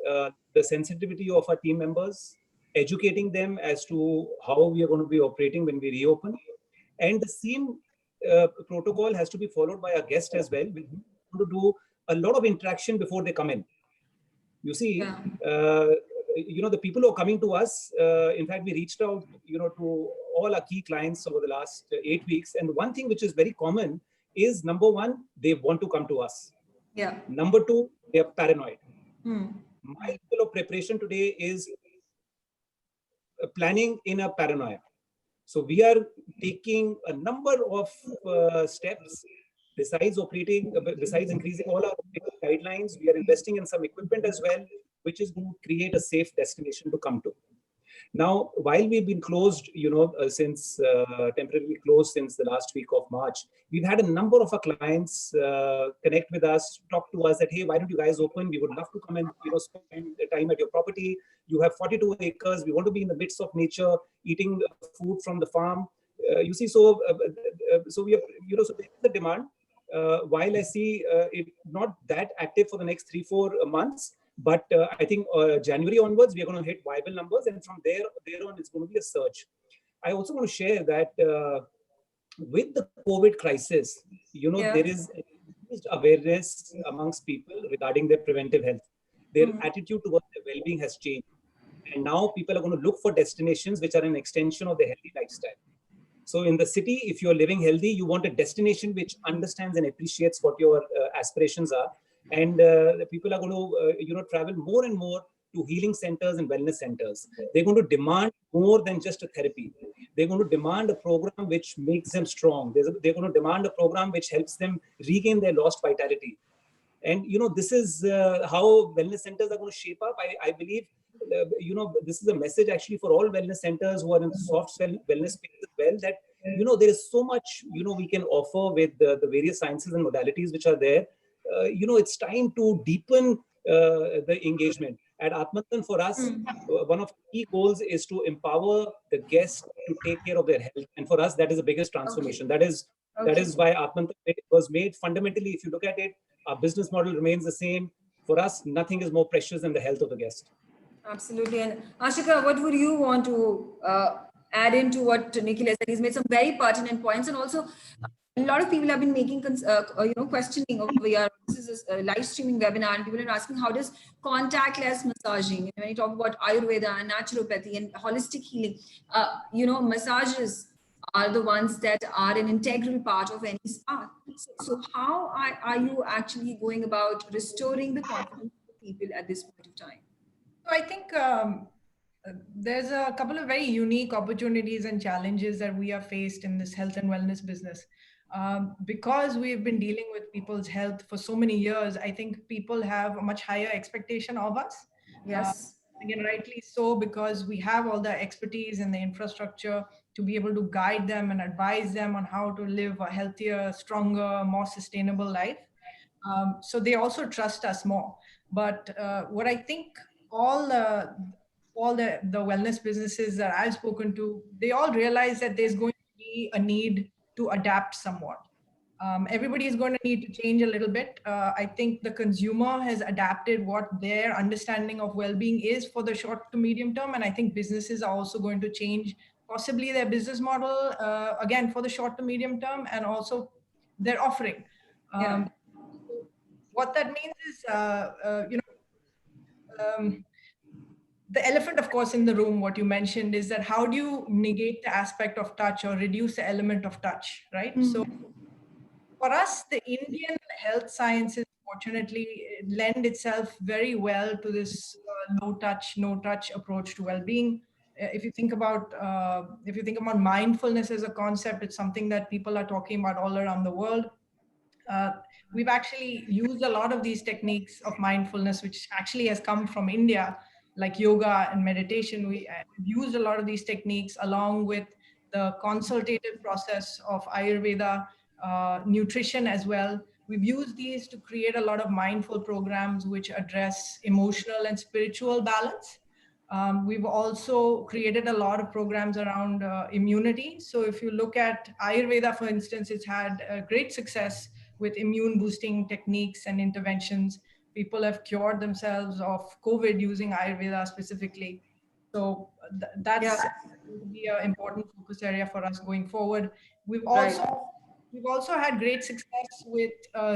the sensitivity of our team members, educating them as to how we are going to be operating when we reopen. And the same protocol has to be followed by our guests as well. We want to do a lot of interaction before they come in. You see, you know, the people who are coming to us, in fact, we reached out, you know, to all our key clients over the last 8 weeks. And one thing which is very common is, number 1, they want to come to us. Yeah. Number 2, they are paranoid. My level of preparation today is planning in a paranoia. So we are taking a number of steps besides increasing all our guidelines. We are investing in some equipment as well, which is going to create a safe destination to come to. Now, while we've been closed, you know, temporarily closed since the last week of March, we've had a number of our clients connect with us, talk to us that, hey, why don't you guys open? We would love to come and, you know, spend time at your property. You have 42 acres. We want to be in the midst of nature, eating food from the farm. You see, so we have, you know, so there is the demand. While I see it not that active for the next 3-4 months, but I think January onwards, we are going to hit viable numbers. And from there on, it's going to be a surge. I also want to share that with the COVID crisis, you know, there is increased awareness amongst people regarding their preventive health. Their attitude towards their well-being has changed. And now people are going to look for destinations which are an extension of their healthy lifestyle. So in the city, if you're living healthy, you want a destination which understands and appreciates what your aspirations are. And the people are going to, you know, travel more and more to healing centers and wellness centers. They're going to demand more than just a therapy. They're going to demand a program which makes them strong. They're going to demand a program which helps them regain their lost vitality. And, you know, this is how wellness centers are going to shape up. I believe, you know, this is a message actually for all wellness centers who are in soft wellness space as well, that, you know, there is so much, you know, we can offer with the various sciences and modalities which are there. You know, it's time to deepen the engagement. At Atmantan, for us, one of the key goals is to empower the guests to take care of their health. And for us, that is the biggest transformation. That is why Atmantan was made. Fundamentally, if you look at it, our business model remains the same. For us, nothing is more precious than the health of the guest. Absolutely. And Ashika, what would you want to add into what Nikhil has said? He's made some very pertinent points, and also a lot of people have been making, questioning over here. This is a live streaming webinar, and people are asking, how does contactless massaging, when you talk about Ayurveda and naturopathy and holistic healing, massages are the ones that are an integral part of any spa. So how are you actually going about restoring the confidence of people at this point of time? So I think there's a couple of very unique opportunities and challenges that we are faced in this health and wellness business. Because we've been dealing with people's health for so many years, I think people have a much higher expectation of us. Yes. Again, rightly so, because we have all the expertise and the infrastructure to be able to guide them and advise them on how to live a healthier, stronger, more sustainable life. So they also trust us more. But what I think all the wellness businesses that I've spoken to, they all realize that there's going to be a need to adapt somewhat. Everybody is going to need to change a little bit. I think the consumer has adapted what their understanding of well-being is for the short to medium term. And I think businesses are also going to change possibly their business model, again, for the short to medium term, and also their offering. Yeah. What that means is, the elephant, of course, in the room, what you mentioned is that how do you negate the aspect of touch or reduce the element of touch, right? So for us, the Indian health sciences, fortunately, lend itself very well to this low touch, no touch approach to well-being. If you think about mindfulness as a concept, it's something that people are talking about all around the world. We've actually used a lot of these techniques of mindfulness, which actually has come from India, like yoga and meditation. We used a lot of these techniques along with the consultative process of Ayurveda, nutrition as well. We've used these to create a lot of mindful programs which address emotional and spiritual balance. We've also created a lot of programs around immunity. So if you look at Ayurveda, for instance, it's had great success with immune boosting techniques and interventions. People have cured themselves of COVID using Ayurveda specifically. So that's going to be an important focus area for us going forward. We've also had great success with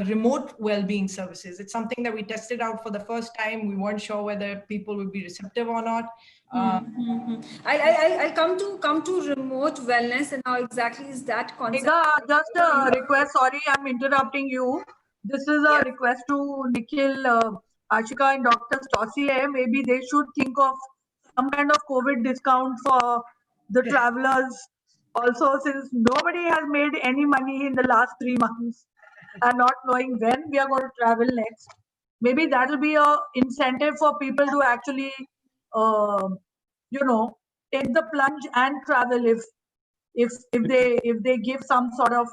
remote well-being services. It's something that we tested out for the first time. We weren't sure whether people would be receptive or not. I'll come to remote wellness, and how exactly is that concept? Megha, just a request. Sorry, I'm interrupting you. This is a request to Nikhil, Ashika, and Dr. Stossier. Maybe they should think of some kind of COVID discount for the travelers. Also, since nobody has made any money in the last 3 months and not knowing when we are going to travel next, maybe that will be a incentive for people to actually, take the plunge and travel if they give some sort of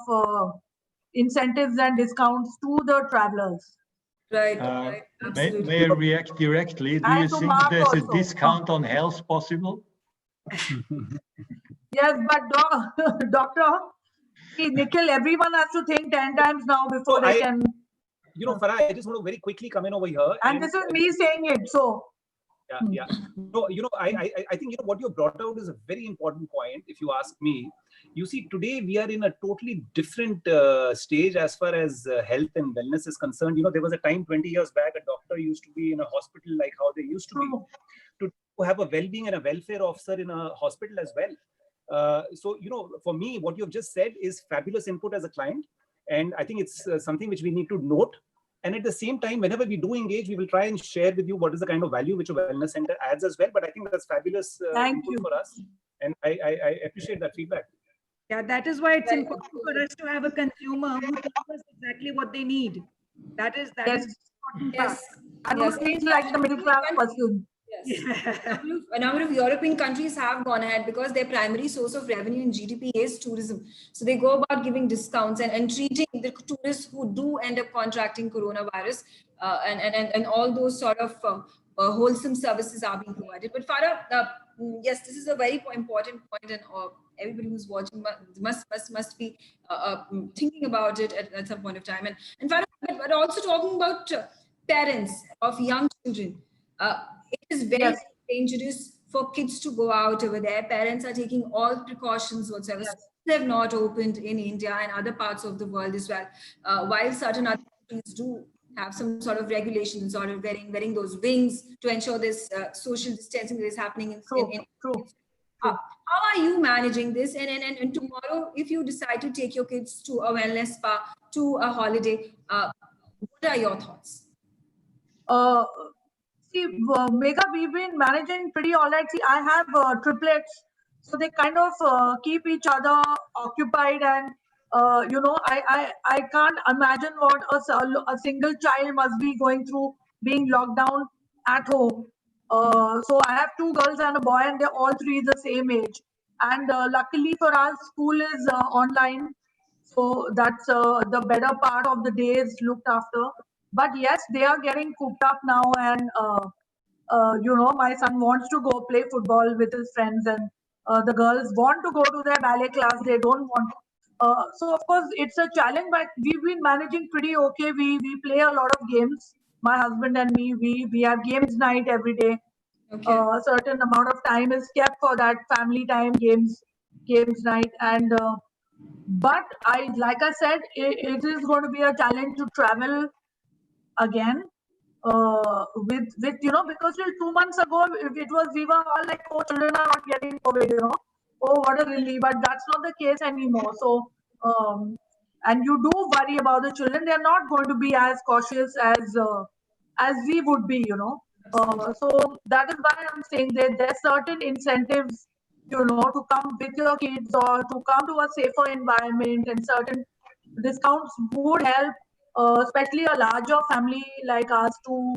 incentives and discounts to the travelers. Right. May I react directly? Do you think there's a discount on health possible? Yes, but doctor, Nikhil, everyone has to think 10 times now before they can. Farah, I just want to very quickly come in over here. And this is me saying it, so. Yeah. So, I think, what you brought out is a very important point, if you ask me. You see, today we are in a totally different stage as far as health and wellness is concerned. There was a time 20 years back, a doctor used to be in a hospital like how they used to be. To have a well-being and a welfare officer in a hospital as well. So, for me, what you've just said is fabulous input as a client. And I think it's something which we need to note. And at the same time, whenever we do engage, we will try and share with you what is the kind of value which a wellness center adds as well. But I think that's fabulous input for us. And I appreciate that feedback. Yeah, that is why it's important for us to have a consumer who tells us exactly what they need. That is important. And who seems like the middle class person. Yes. A number of European countries have gone ahead because their primary source of revenue in GDP is tourism. So they go about giving discounts and treating the tourists who do end up contracting coronavirus, and all those sort of wholesome services are being provided. But Farah, yes, this is a very important point, and everybody who's watching must be thinking about it at some point of time. And Farah, but also talking about parents of young children. It is very dangerous for kids to go out over there. Parents are taking all precautions whatsoever. They have not opened in India and other parts of the world as well. While certain other countries do have some sort of regulations, sort of wearing those wings to ensure this social distancing that is happening. How are you managing this? And tomorrow, if you decide to take your kids to a wellness spa, to a holiday, what are your thoughts? See, Megha, we've been managing pretty all right. See, I have triplets, so they kind of keep each other occupied, and I can't imagine what a single child must be going through being locked down at home. So I have 2 girls and a boy, and they're all 3 the same age. And luckily for us, school is online, so that's the better part of the day is looked after. But yes, they are getting cooped up now, and my son wants to go play football with his friends, and the girls want to go to their ballet class. They don't want So of course it's a challenge, but we've been managing pretty okay. We play a lot of games. My husband and me, we have games night every day. Okay. A certain amount of time is kept for that family time, games night, and but like I said, it is going to be a challenge to travel again. With because till 2 months ago it was, we were all like, oh, children are not getting COVID, oh, what a relief. But that's not the case anymore. So and you do worry about the children. They're not going to be as cautious as we would be, so that is why I'm saying that there's certain incentives, to come with your kids or to come to a safer environment, and certain discounts would help, especially a larger family like us, to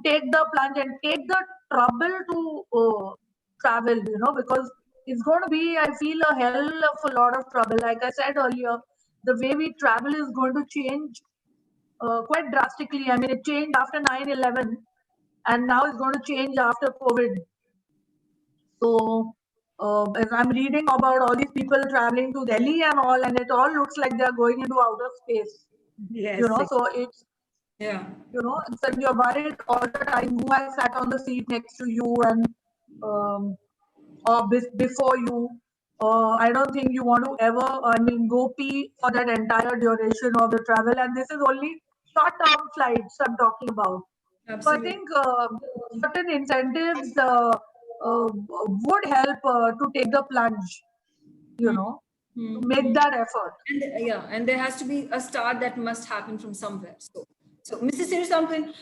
take the plunge and take the trouble to travel, because it's going to be, I feel, a hell of a lot of trouble. Like I said earlier, the way we travel is going to change quite drastically. I mean, it changed after 9/11, and now it's going to change after COVID. So, as I'm reading about all these people traveling to Delhi and all, and it all looks like they're going into outer space. Yes. So it's, Yeah. so you're worried all the time who has sat on the seat next to you, and or before you. I don't think you want to ever, go pee for that entire duration of the travel. And this is only short-term flights I'm talking about. So I Absolutely. think certain incentives would help to take the plunge, to make that effort. And and there has to be a start that must happen from somewhere. So Mrs. Sirisampan,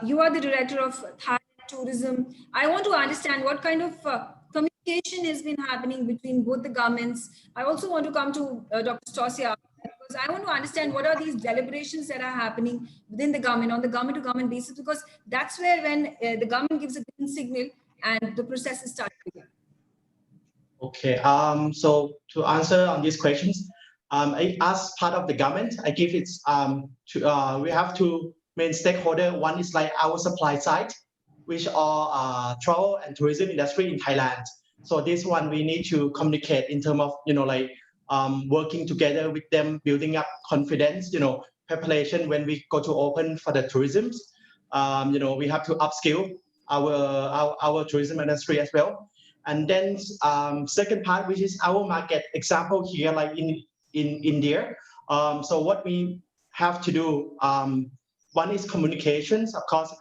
you are the director of Thailand Tourism. I want to understand what kind of communication has been happening between both the governments. I also want to come to Dr. Stosia, because I want to understand what are these deliberations that are happening within the government on the government-to-government basis, because that's where when the government gives a green signal and the process is starting again. Okay. So to answer on these questions, as part of the government, I give it we have two main stakeholders. One is like our supply side, which are travel and tourism industry in Thailand. So this one we need to communicate in terms of working together with them, building up confidence, preparation when we go to open for the tourism. We have to upskill our tourism industry as well. And then second part, which is our market example here, like in India. So what we have to do, one is communications, of course.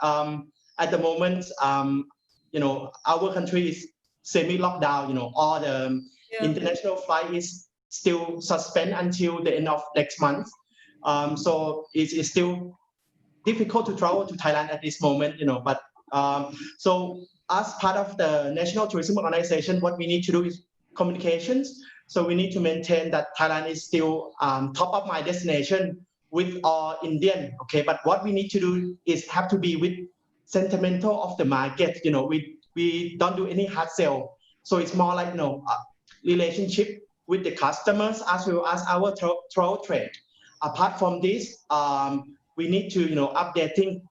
At the moment, our country is semi-lockdown. All the international flight is still suspended until the end of next month. So it is still difficult to travel to Thailand at this moment. But so as part of the National Tourism Organization, what we need to do is communications. So we need to maintain that Thailand is still top of mind destination with all Indian. Okay, but what we need to do is have to be with sentimental of the market. We don't do any hard sell. So it's more like relationship with the customers as well as our travel trade. Apart from this, we need to updating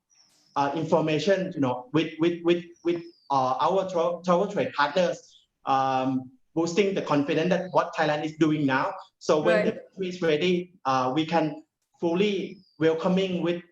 information with our travel trade partners, boosting the confidence that what Thailand is doing now. So when the country is ready, we can fully welcoming with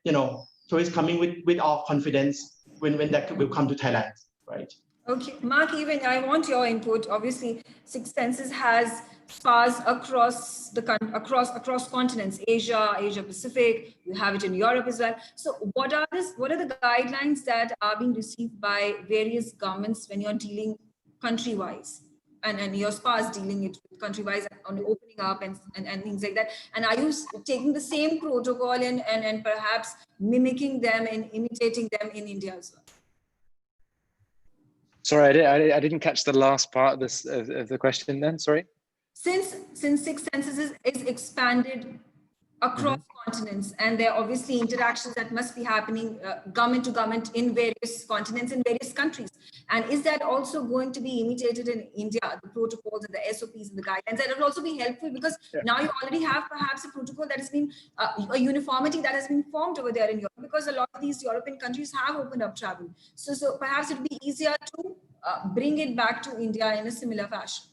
tourists coming with all confidence when that will come to Thailand, right? Okay, Mark, even I want your input. Obviously, Six Senses has spas across across continents, Asia Pacific. You have it in Europe as well. So what are the guidelines that are being received by various governments when you're dealing country-wise, and your spas dealing it country-wise on opening up and things like that? And are you taking the same protocol and perhaps mimicking them and imitating them in India as well? Sorry, I didn't catch the last part of this of the question then, sorry. Since Six Senses is expanded across continents, and there are obviously interactions that must be happening government to government in various continents, in various countries. And is that also going to be imitated in India, the protocols and the SOPs and the guidelines? That will also be helpful because now you already have perhaps a protocol that has been, a uniformity that has been formed over there in Europe, because a lot of these European countries have opened up travel. So perhaps it will be easier to bring it back to India in a similar fashion.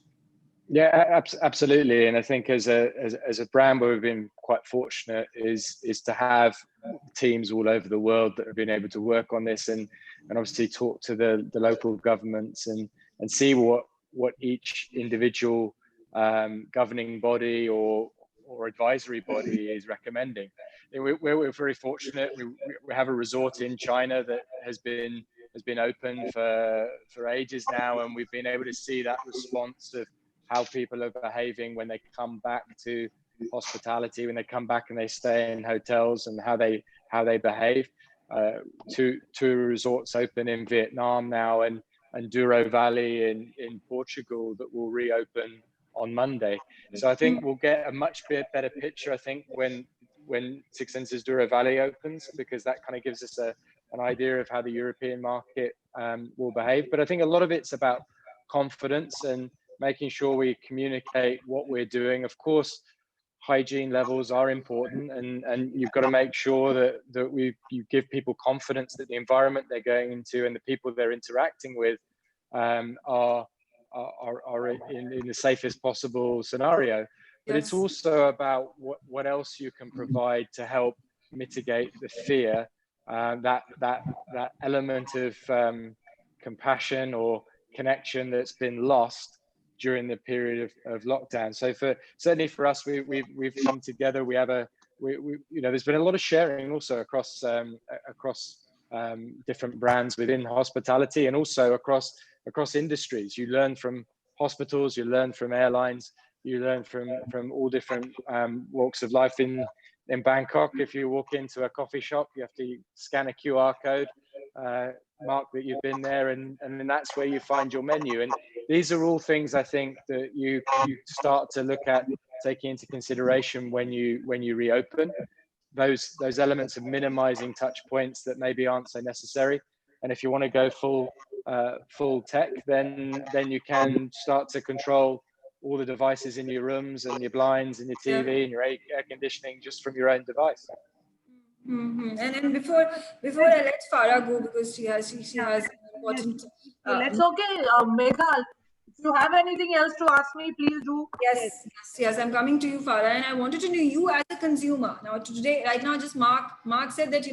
Yeah, absolutely. And I think as a brand where we've been quite fortunate is to have teams all over the world that have been able to work on this and obviously talk to the local governments and see what each individual governing body or advisory body is recommending. We're very fortunate. We have a resort in China that has been open for ages now, and we've been able to see that response of how people are behaving when they come back to hospitality, when they come back and they stay in hotels, and how they behave. Two resorts open in Vietnam now, and Douro Valley in Portugal that will reopen on Monday. So I think we'll get a much better picture, I think, when Six Senses Douro Valley opens, because that kind of gives us an idea of how the European market will behave. But I think a lot of it's about confidence and making sure we communicate what we're doing. Of course, hygiene levels are important, and you've got to make sure that you give people confidence that the environment they're going into and the people they're interacting with are in the safest possible scenario. But it's also about what else you can provide to help mitigate the fear, that element of compassion or connection that's been lost during the period of lockdown. So certainly for us, we've come together. We have there's been a lot of sharing also across different brands within hospitality and also across industries. You learn from hospitals, you learn from airlines, you learn from all different walks of life. In Bangkok, if you walk into a coffee shop, you have to scan a QR code, mark that you've been there, and then that's where you find your menu. And these are all things I think that you start to look at taking into consideration when you reopen. Those elements of minimizing touch points that maybe aren't so necessary. And if you want to go full tech, then you can start to control all the devices in your rooms and your blinds and your TV and your air conditioning just from your own device. Mm-hmm. And before I let Farah go, because she has important. It's okay, Megha. If you have anything else to ask me, please do. Yes. I'm coming to you, Farah, and I wanted to know you as a consumer. Now, right now, just Mark said that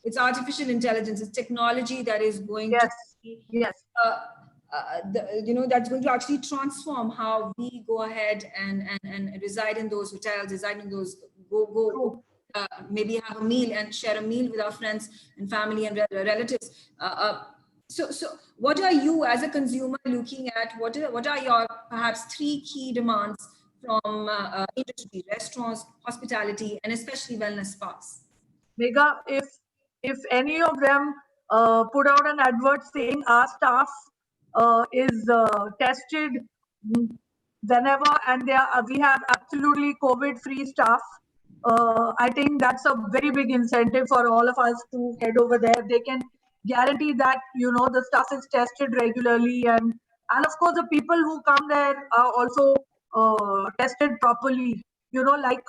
it's artificial intelligence, it's technology that is going to that's going to actually transform how we go ahead and reside in those hotels, reside in those go maybe have a meal and share a meal with our friends and family and relatives. So what are you as a consumer looking at? What are your perhaps 3 key demands from industry, restaurants, hospitality, and especially wellness spas? Megha, if any of them put out an advert saying our staff is tested whenever, and we have absolutely COVID-free staff, I think that's a very big incentive for all of us to head over there. They can guarantee that the staff is tested regularly, and of course the people who come there are also tested properly. Like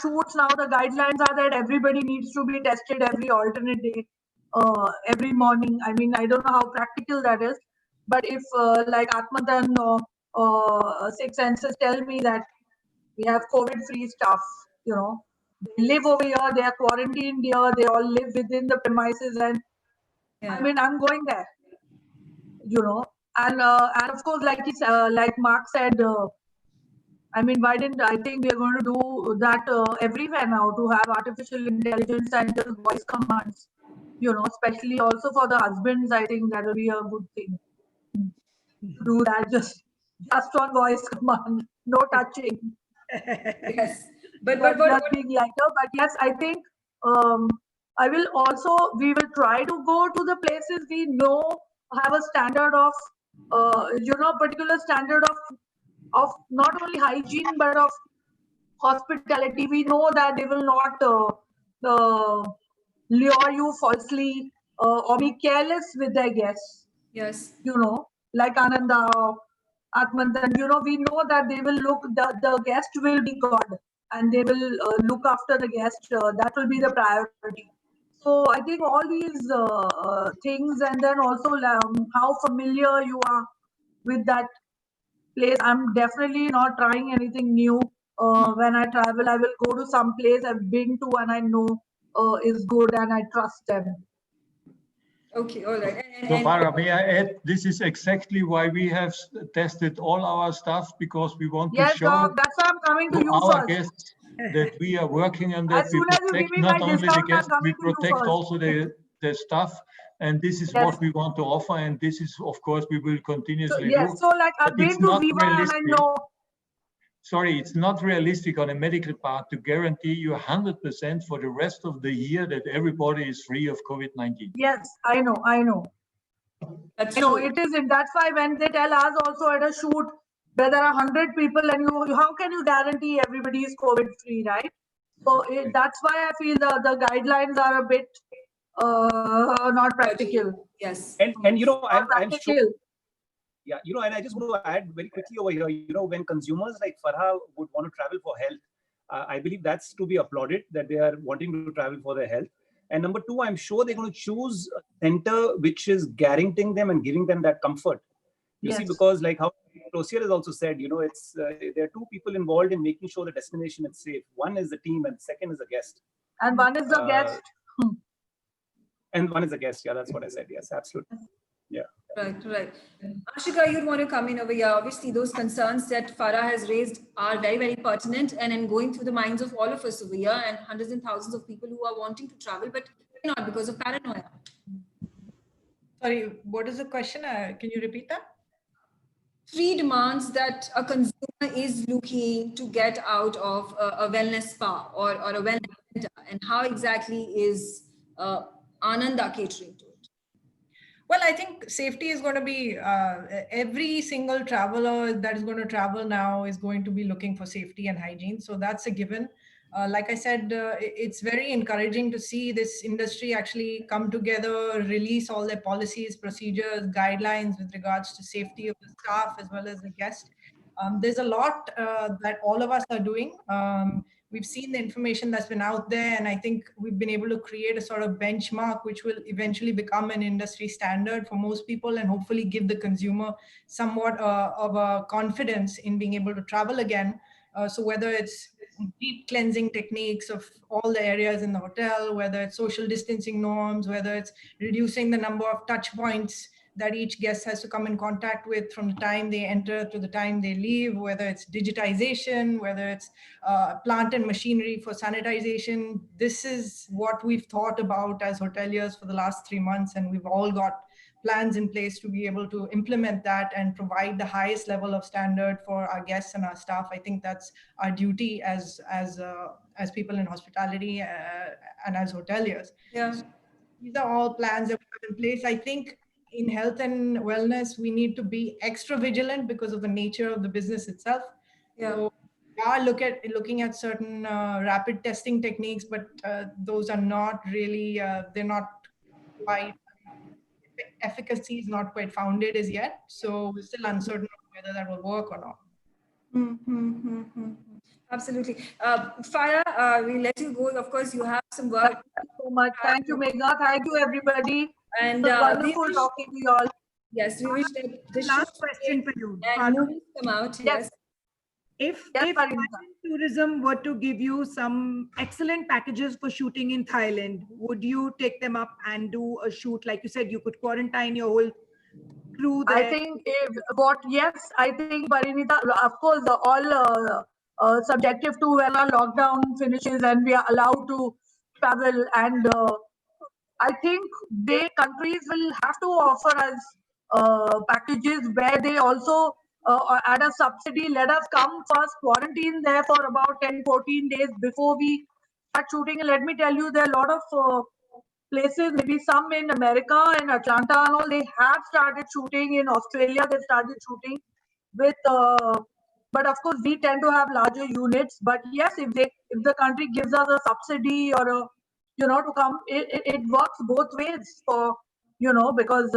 shoots now, the guidelines are that everybody needs to be tested every alternate day, every morning. I mean, I don't know how practical that is, but if like Atmantan or Six Senses tell me that we have COVID-free staff, they live over here, they are quarantined here, they all live within the premises, and I mean, I'm going there, and of course, like Mark said, I mean, I think we are going to do that everywhere now, to have artificial intelligence and just voice commands, especially also for the husbands. I think that will be a good thing. Do that just on voice command, no touching. Yes, but not being lighter. But yes, I think we will try to go to the places we know have a standard of, particular standard of not only hygiene but of hospitality. We know that they will not lure you falsely or be careless with their guests. Yes. Like Ananda or Atmantan, we know that they will the guest will be God, and they will look after the guest. That will be the priority. So I think all these things, and then also how familiar you are with that place. I'm definitely not trying anything new. When I travel, I will go to some place I've been to and I know is good and I trust them. Okay, all right. So Farah, may I add, this is exactly why we have tested all our stuff, because we want to Yes, show Doc, that's why I'm coming to to you our first. guests that we are working on that. As We soon as you protect give me not my only the discount, I'm guests, we coming to you protect first. also the staff. And this is Yes. what we want to offer. And this is, of course, we will So, continuously yes, do. so like I've But been it's to not Viva and I realistic. know. Sorry, it's not realistic on a medical part to guarantee you 100% for the rest of the year that everybody is free of COVID-19. Yes, I know, I know. That's I know true. it isn't. That's why when they tell us also at a shoot where there are 100 people and how can you guarantee everybody is COVID free, right? So that's why I feel the guidelines are a bit not practical. Yes. And you know, Not I'm sure. practical. Yeah, you know, and I just want to add very quickly over here, you know, when consumers like Farha would want to travel for health, I believe that's to be applauded, that they are wanting to travel for their health. And number two, I'm sure they're going to choose a center which is guaranteeing them and giving them that comfort. You see, Yes. because like how Rosier has also said, you know, it's there are two people involved in making sure the destination is safe. One is the team and second is the guest. And one is the guest. And one is the guest. Yeah, that's what I said. Yes, absolutely. Yeah. Right, right. Ashika, you'd want to come in over here. Obviously, those concerns that Farah has raised are very, very pertinent and in going through the minds of all of us over here and hundreds and thousands of people who are wanting to travel, but cannot because of paranoia. Sorry, what is the question? Can you repeat that? 3 demands that a consumer is looking to get out of a wellness spa or a wellness center, and how exactly is Ananda catering to it? Well, I think safety is going to be every single traveler that is going to travel now is going to be looking for safety and hygiene. So that's a given. Like I said, it's very encouraging to see this industry actually come together, release all their policies, procedures, guidelines with regards to safety of the staff as well as the guest. There's a lot that all of us are doing. We've seen the information that's been out there, and I think we've been able to create a sort of benchmark which will eventually become an industry standard for most people and hopefully give the consumer somewhat of a confidence in being able to travel again. So whether it's deep cleansing techniques of all the areas in the hotel, whether it's social distancing norms, whether it's reducing the number of touch points that each guest has to come in contact with from the time they enter to the time they leave, whether it's digitization, whether it's plant and machinery for sanitization. This is what we've thought about as hoteliers for the last 3 months, and we've all got plans in place to be able to implement that and provide the highest level of standard for our guests and our staff. I think that's our duty as people in hospitality and as hoteliers. Yeah. So these are all plans that we have in place. I think in health and wellness, we need to be extra vigilant because of the nature of the business itself. Yeah. So we are looking at certain rapid testing techniques, but those are not really, they're not quite, efficacy is not quite founded as yet. So we're still uncertain of whether that will work or not. Absolutely. Farah, we'll let you go. Of course, you have some work. Thank you so much. Thank you, Megha. Thank you, everybody. And it was wonderful talking to you all. Yes, we wish that this Last question for you. and movies come out. Yes. If Yes, Parinita. tourism were to give you some excellent packages for shooting in Thailand, would you take them up and do a shoot? Like you said, you could quarantine your whole crew there. I think yes, I think Parinita, of course, all subjective to when our lockdown finishes and we are allowed to travel. And I think countries will have to offer us packages where they also at a subsidy, let us come first, quarantine there for about 10-14 days before we start shooting. And let me tell you, there are a lot of places, maybe some in America, in Atlanta and all, they have started shooting. In Australia, they started shooting with, but of course, we tend to have larger units. But yes, if the country gives us a subsidy or a, to come, it works both ways for, because,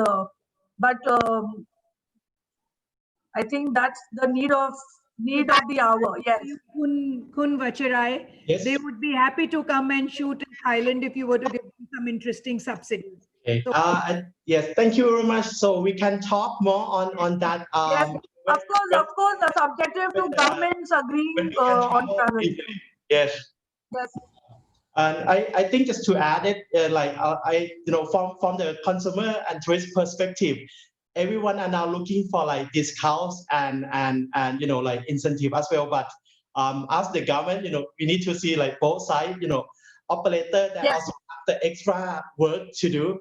I think that's the need of the hour. Yes. Kun Vachirai, Yes. they would be happy to come and shoot in Thailand if you were to give them some interesting subsidies. Okay. So- Yes, thank you very much. So we can talk more on that Yes. Of course, the subjective to governments agreeing when we can on travel travel. easily. Yes. Yes. And I think just to add it, from the consumer and tourist perspective, everyone are now looking for like discounts and like incentive as well. But as the government, we need to see like both sides, operator that Yes. also have the extra work to do,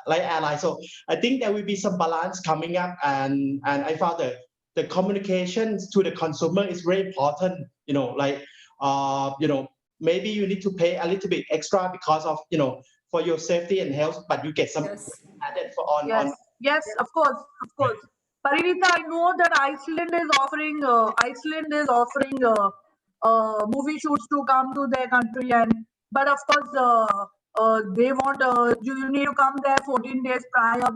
like airline. So I think there will be some balance coming up, and I found that the communications to the consumer is very important. Maybe you need to pay a little bit extra because of for your safety and health, but you get some Yes. added for on. Yes, of course. Parinita, I know that Iceland is offering movie shoots to come to their country, but of course they want you need to come there 14 days prior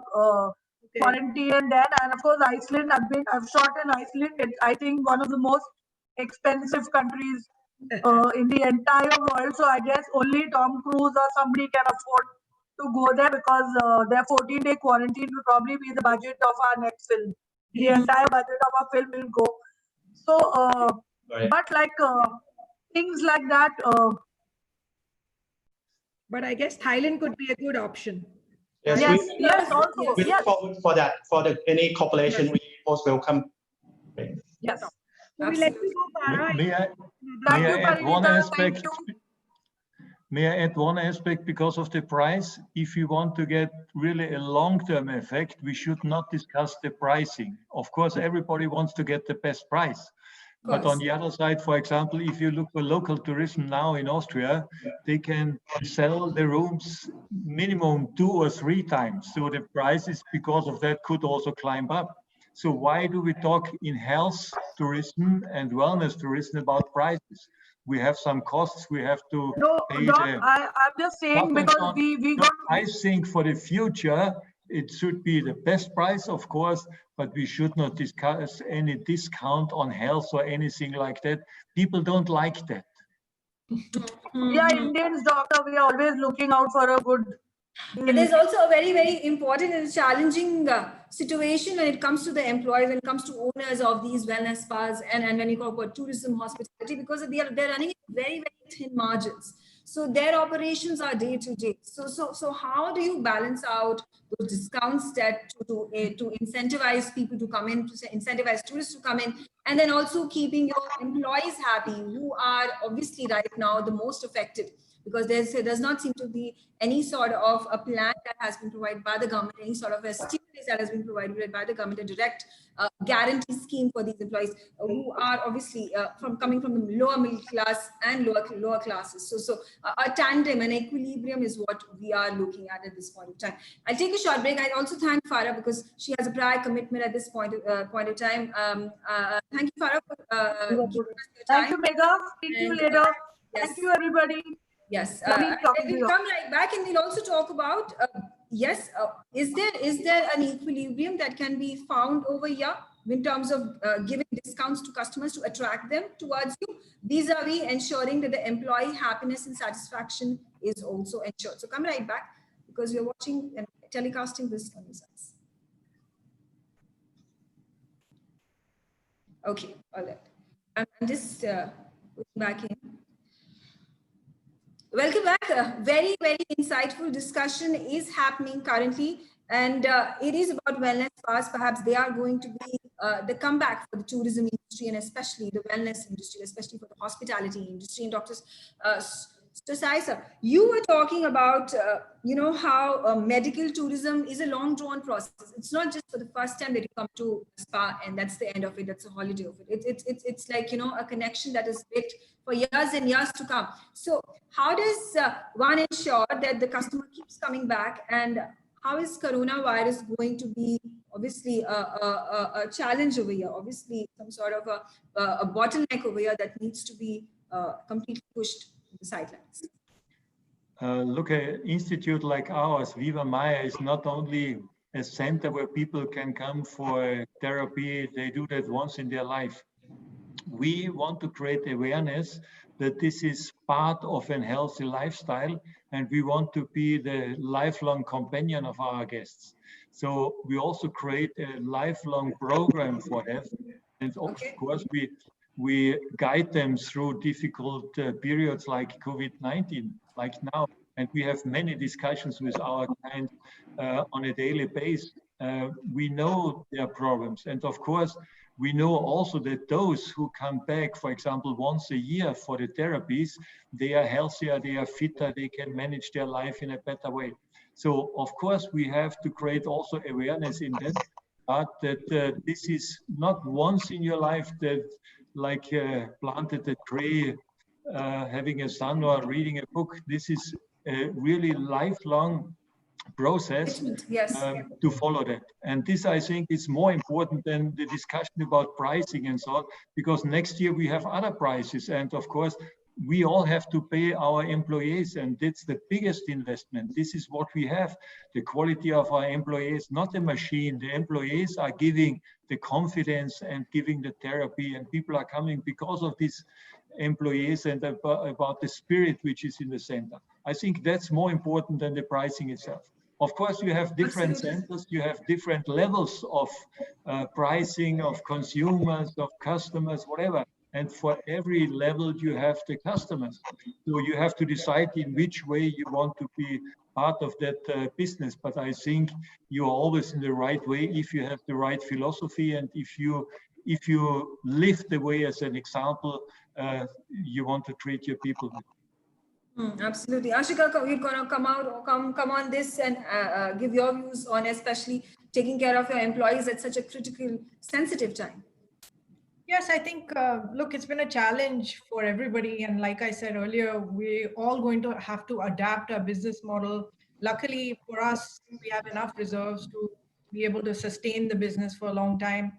quarantine, and then, and of course Iceland. I've shot in Iceland. It's, I think, one of the most expensive countries in the entire world. So I guess only Tom Cruise or somebody can afford to go there, because their 14-day quarantine will probably be the budget of our next film. The entire budget of our film will go. So, Right. but like things like that. But I guess Thailand could be a good option. Yes, Yes, also, we look yes, forward for that. For any cooperation, we most welcome. yes. So we let you go, Farah. May I Thank may you, I add one Parinita. aspect? Thank you. May I add one aspect because of the price? If you want to get really a long-term effect, we should not discuss the pricing. Of course, everybody wants to get the best price. But on the other side, for example, if you look for local tourism now in Austria, they can sell the rooms minimum 2 or 3 times. So the prices, because of that, could also climb up. So why do we talk in health tourism and wellness tourism about prices? We have some costs. We have to pay I'm just saying because we got. I think for the future, it should be the best price, of course, but we should not discuss any discount on health or anything like that. People don't like that. Yeah, Indians, doctor, we are always looking out for a good. But there's also a very, very important and challenging situation when it comes to the employees, when it comes to owners of these wellness spas, and when you talk about tourism, hospitality, because they're running very, very thin margins. So their operations are day to day. So how do you balance out those discounts that to incentivize people to come in, to incentivize tourists to come in, and then also keeping your employees happy, who are obviously right now the most affected? Because there's not seem to be any sort of a plan that has been provided by the government, any sort of a stimulus that has been provided by the government, a direct guarantee scheme for these employees who are obviously coming from the lower middle class and lower classes. So a tandem, an equilibrium is what we are looking at this point of time. I'll take a short break. I also thank Farah because she has a prior commitment at this point of time. Thank you, Farah, for giving us your time. Thank you, Megha. Speak to you later. Yes. Thank you, everybody. Yes, Lovely talking to we'll you. come right back, and we'll also talk about is there an equilibrium that can be found over here in terms of giving discounts to customers to attract them towards you, vis-a-vis ensuring that the employee happiness and satisfaction is also ensured. So come right back because we're watching and telecasting this on results. Okay, all right. I'm just back in. Welcome back. A very, very insightful discussion is happening currently, and it is about wellness spas. Perhaps they are going to be the comeback for the tourism industry and especially the wellness industry, especially for the hospitality industry. And Dr. Sai, sir, you were talking about, how medical tourism is a long drawn process. It's not just for the first time that you come to a spa and that's the end of it. That's a holiday of it. It's like, a connection that is built for years and years to come. So how does one ensure that the customer keeps coming back, and how is coronavirus going to be obviously a challenge over here? Obviously some sort of a bottleneck over here that needs to be completely pushed to the sidelines. Look, an institute like ours, Viva Maya, is not only a center where people can come for therapy. They do that once in their life. we want to create awareness that this is part of a healthy lifestyle, and we want to be the lifelong companion of our guests. So we also create a lifelong program for that. And of course, we guide them through difficult periods like COVID-19, like now. And we have many discussions with our clients on a daily basis. We know their problems. And of course, we know also that those who come back, for example, once a year for the therapies, they are healthier, they are fitter, they can manage their life in a better way. So of course, we have to create also awareness in that, but that this is not once in your life that like planted a tree, having a son or reading a book. This is a really lifelong process to follow that. And this, I think, is more important than the discussion about pricing and so on, because next year we have other prices. And of course, we all have to pay our employees, and that's the biggest investment. This is what we have, the quality of our employees, not the machine. The employees are giving the confidence and giving the therapy, and people are coming because of these employees and about the spirit which is in the center. I think that's more important than the pricing itself. Of course, you have different centers, you have different levels of pricing, of consumers, of customers, whatever. And for every level, you have the customers. So you have to decide in which way you want to be part of that business. But I think you are always in the right way if you have the right philosophy, and if you live the way as an example you want to treat your people with. Absolutely. Ashika, you're going to come on this and give your views on especially taking care of your employees at such a critical, sensitive time. Yes, I think, look, it's been a challenge for everybody. And like I said earlier, we're all going to have to adapt our business model. Luckily for us, we have enough reserves to be able to sustain the business for a long time.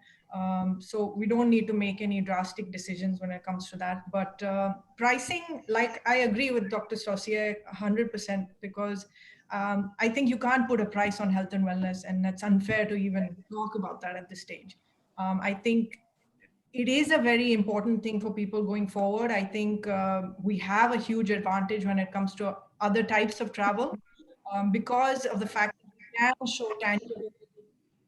So we don't need to make any drastic decisions when it comes to that. But pricing, like I agree with Dr. Saucier 100%, because I think you can't put a price on health and wellness, and that's unfair to even talk about that at this stage. I think it is a very important thing for people going forward. I think we have a huge advantage when it comes to other types of travel because of the fact that we can show tangible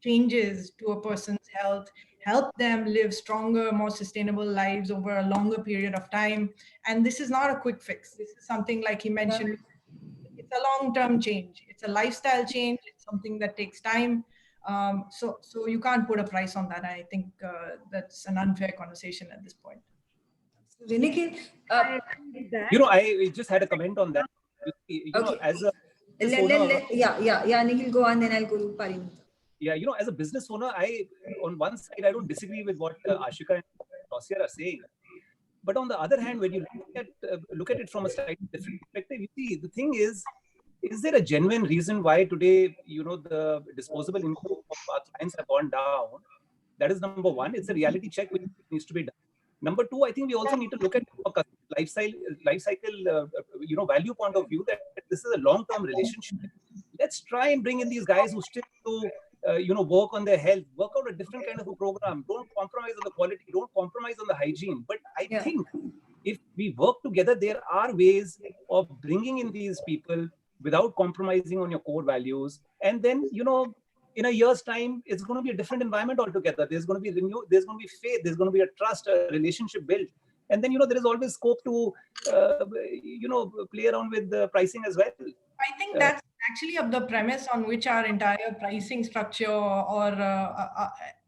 changes to a person's health, help them live stronger, more sustainable lives over a longer period of time. And this is not a quick fix. This is something, like he mentioned, it's a long-term change. It's a lifestyle change. It's something that takes time. So you can't put a price on that. I think that's an unfair conversation at this point. Nikhil, I just had a comment on that. As a Nikhil, go on, then I'll go to Parinita. Yeah, as a business owner, on one side, I don't disagree with what Ashika and Saucier are saying. But on the other hand, when you look at it from a slightly different perspective, you see, the thing is there a genuine reason why today, the disposable income of our clients have gone down? That is number one. It's a reality check which needs to be done. Number two, I think we also need to look at a life cycle, value point of view, that this is a long-term relationship. Let's try and bring in these guys who still do work on their health, work out a different kind of a program. Don't compromise on the quality, don't compromise on the hygiene. But I think if we work together, there are ways of bringing in these people without compromising on your core values. And then, in a year's time, it's going to be a different environment altogether. There's going to be renewal, there's going to be faith, there's going to be a trust, a relationship built. And then, there is always scope to, play around with the pricing as well. I think that's actually the premise on which our entire pricing structure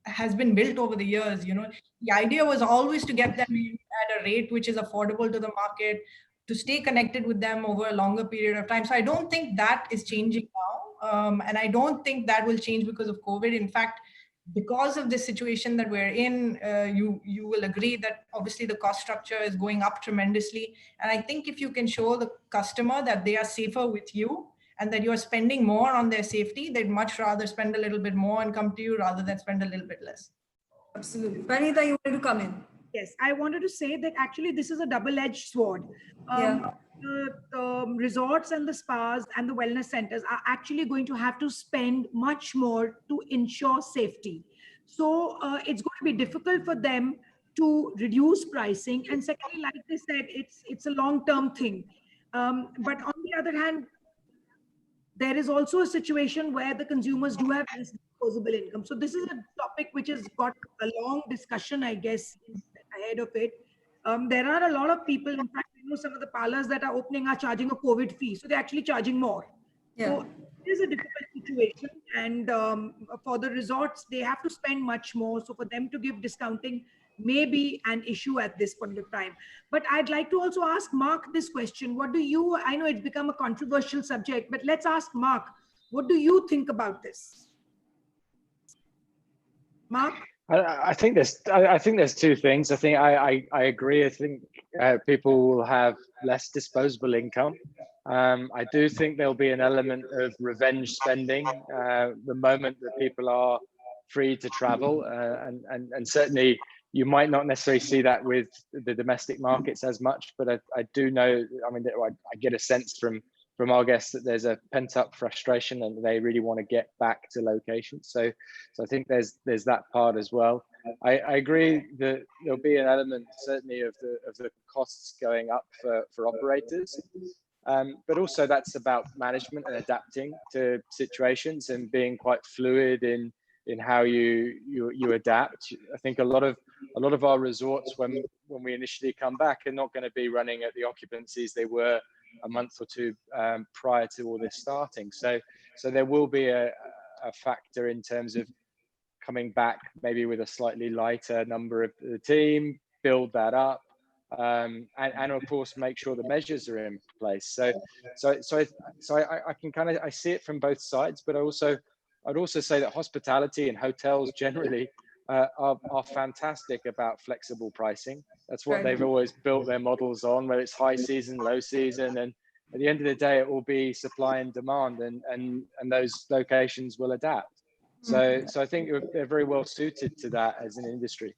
has been built over the years. The idea was always to get them in at a rate which is affordable to the market, to stay connected with them over a longer period of time. So I don't think that is changing now. And I don't think that will change because of COVID. In fact, because of the situation that we're in, you will agree that obviously the cost structure is going up tremendously. And I think if you can show the customer that they are safer with you and that you're spending more on their safety, they'd much rather spend a little bit more and come to you rather than spend a little bit less. Absolutely. Parinita, you wanted to come in. Yes, I wanted to say that actually this is a double-edged sword. The resorts and the spas and the wellness centers are actually going to have to spend much more to ensure safety. So it's going to be difficult for them to reduce pricing. And secondly, like I said, it's a long-term thing. But on the other hand, there is also a situation where the consumers do have less disposable income. So this is a topic which has got a long discussion, I guess, ahead of it. There are a lot of people, in fact, I know some of the parlors that are opening are charging a COVID fee. So they're actually charging more. Yeah. So it is a difficult situation. And for the resorts, they have to spend much more. So for them to give discounting may be an issue at this point of time. But I'd like to also ask Mark this question. What do you, I know it's become a controversial subject, but let's ask Mark, what do you think about this? Mark? I think there's two things. I think I agree. I think people will have less disposable income. I do think there'll be an element of revenge spending the moment that people are free to travel, and certainly you might not necessarily see that with the domestic markets as much, but I do know. I mean, I get a sense from our guests that there's a pent-up frustration and they really want to get back to locations. So I think there's that part as well. I agree that there'll be an element certainly of the costs going up for operators, but also that's about management and adapting to situations and being quite fluid in how you adapt. I think a lot of our resorts when we initially come back are not going to be running at the occupancies they were a month or two prior to all this starting. So there will be a factor in terms of coming back maybe with a slightly lighter number of the team, build that up, and of course make sure the measures are in place. So I can kind of I see it from both sides, but I'd also say that hospitality and hotels generally are fantastic about flexible pricing. That's what they've always built their models on, whether it's high season, low season, and at the end of the day, it will be supply and demand, and those locations will adapt. So I think they're very well suited to that as an industry.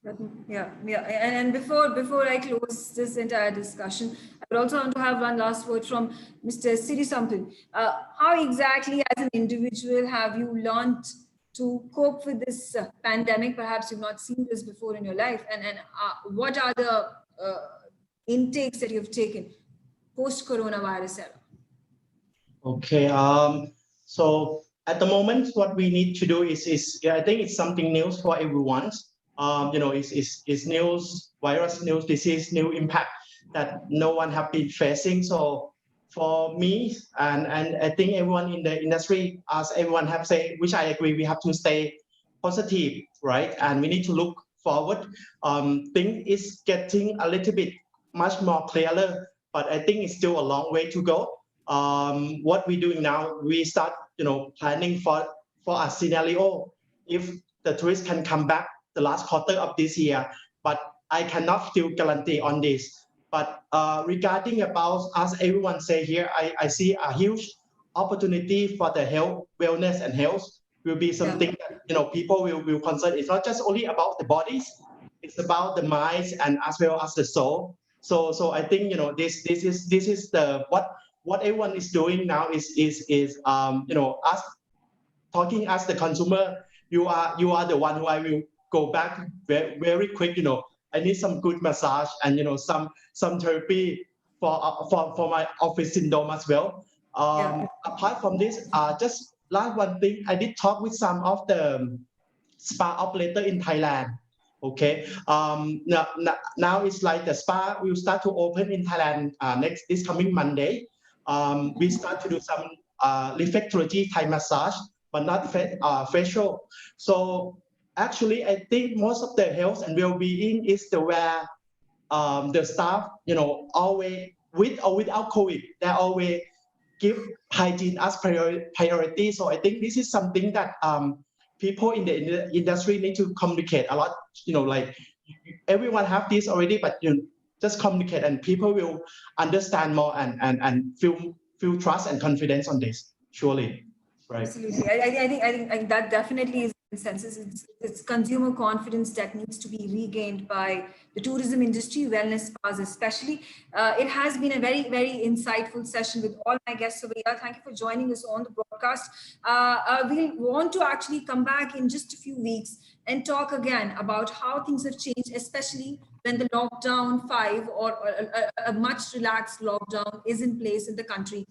Yeah. And before I close this entire discussion, I would also want to have one last word from Mr. Sirisampil. How exactly, as an individual, have you learned to cope with this pandemic? Perhaps you've not seen this before in your life, and what are the intakes that you've taken post-coronavirus era? Okay. So at the moment, what we need to do is I think it's something new for everyone. It's news, virus, new disease, new impact that no one have been facing. So for me, and I think everyone in the industry, as everyone have said, which I agree, we have to stay positive, right? And we need to look forward. Things is getting a little bit much more clearer, but I think it's still a long way to go. What we're doing now, we start, planning for a scenario if the tourists can come back the last quarter of this year, but I cannot still guarantee on this. But regarding about, as everyone say here, I see a huge opportunity for the health, wellness and health will be something that, people will concern. It's not just only about the bodies, it's about the minds and as well as the soul. So I think, this is the what everyone is doing now is us talking as the consumer. You are the one who I will go back very, very quick. I need some good massage and some therapy for my office syndrome as well. Apart from this, just last one thing, I did talk with some of the spa operator in Thailand. Okay. Now it's like the spa will start to open in Thailand this coming Monday. We start to do some reflexology Thai massage, but not facial. So actually, I think most of the health and well-being is where the staff, always with or without COVID, they always give hygiene as priority. So I think this is something that people in the industry need to communicate a lot. Like everyone have this already, but just communicate and people will understand more and feel trust and confidence on this. Surely, right? Absolutely. I think that definitely is consensus. It's consumer confidence that needs to be regained by the tourism industry, wellness spas especially. It has been a very, very insightful session with all my guests over here. Thank you for joining us on the broadcast. We'll want to actually come back in just a few weeks and talk again about how things have changed, especially when the lockdown 5 or a much relaxed lockdown is in place in the country.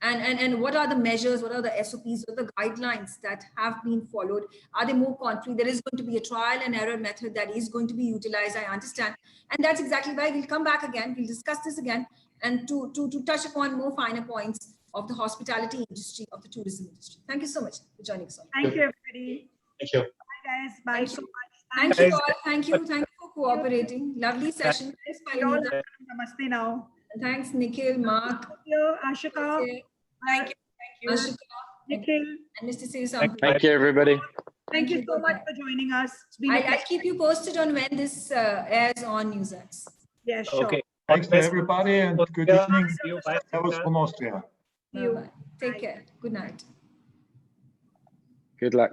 And what are the measures, what are the SOPs, what are the guidelines that have been followed? Are they more concrete? There is going to be a trial and error method that is going to be utilized, I understand. And that's exactly why we'll come back again, we'll discuss this again, and to touch upon more finer points of the hospitality industry, of the tourism industry. Thank you so much for joining us. Thank you, everybody. Thank you. Bye, guys. Bye Thank so you. much. Thank you all. Thank you for cooperating. Lovely session. Thanks, Parinita. Namaste now. Thanks, Nikhil, Mark. Thank you, Ashika. Thank you. Ashika. Nikhil. And Mr. Siri. Thank you, everybody. Thank you so much for joining us. It's been a I'll pleasure. keep you posted on when this airs on NewsX. Yeah, sure. Okay. Thanks to everybody and good evening. That was from Austria. See you. Bye-bye. Take care. Good night. Good luck.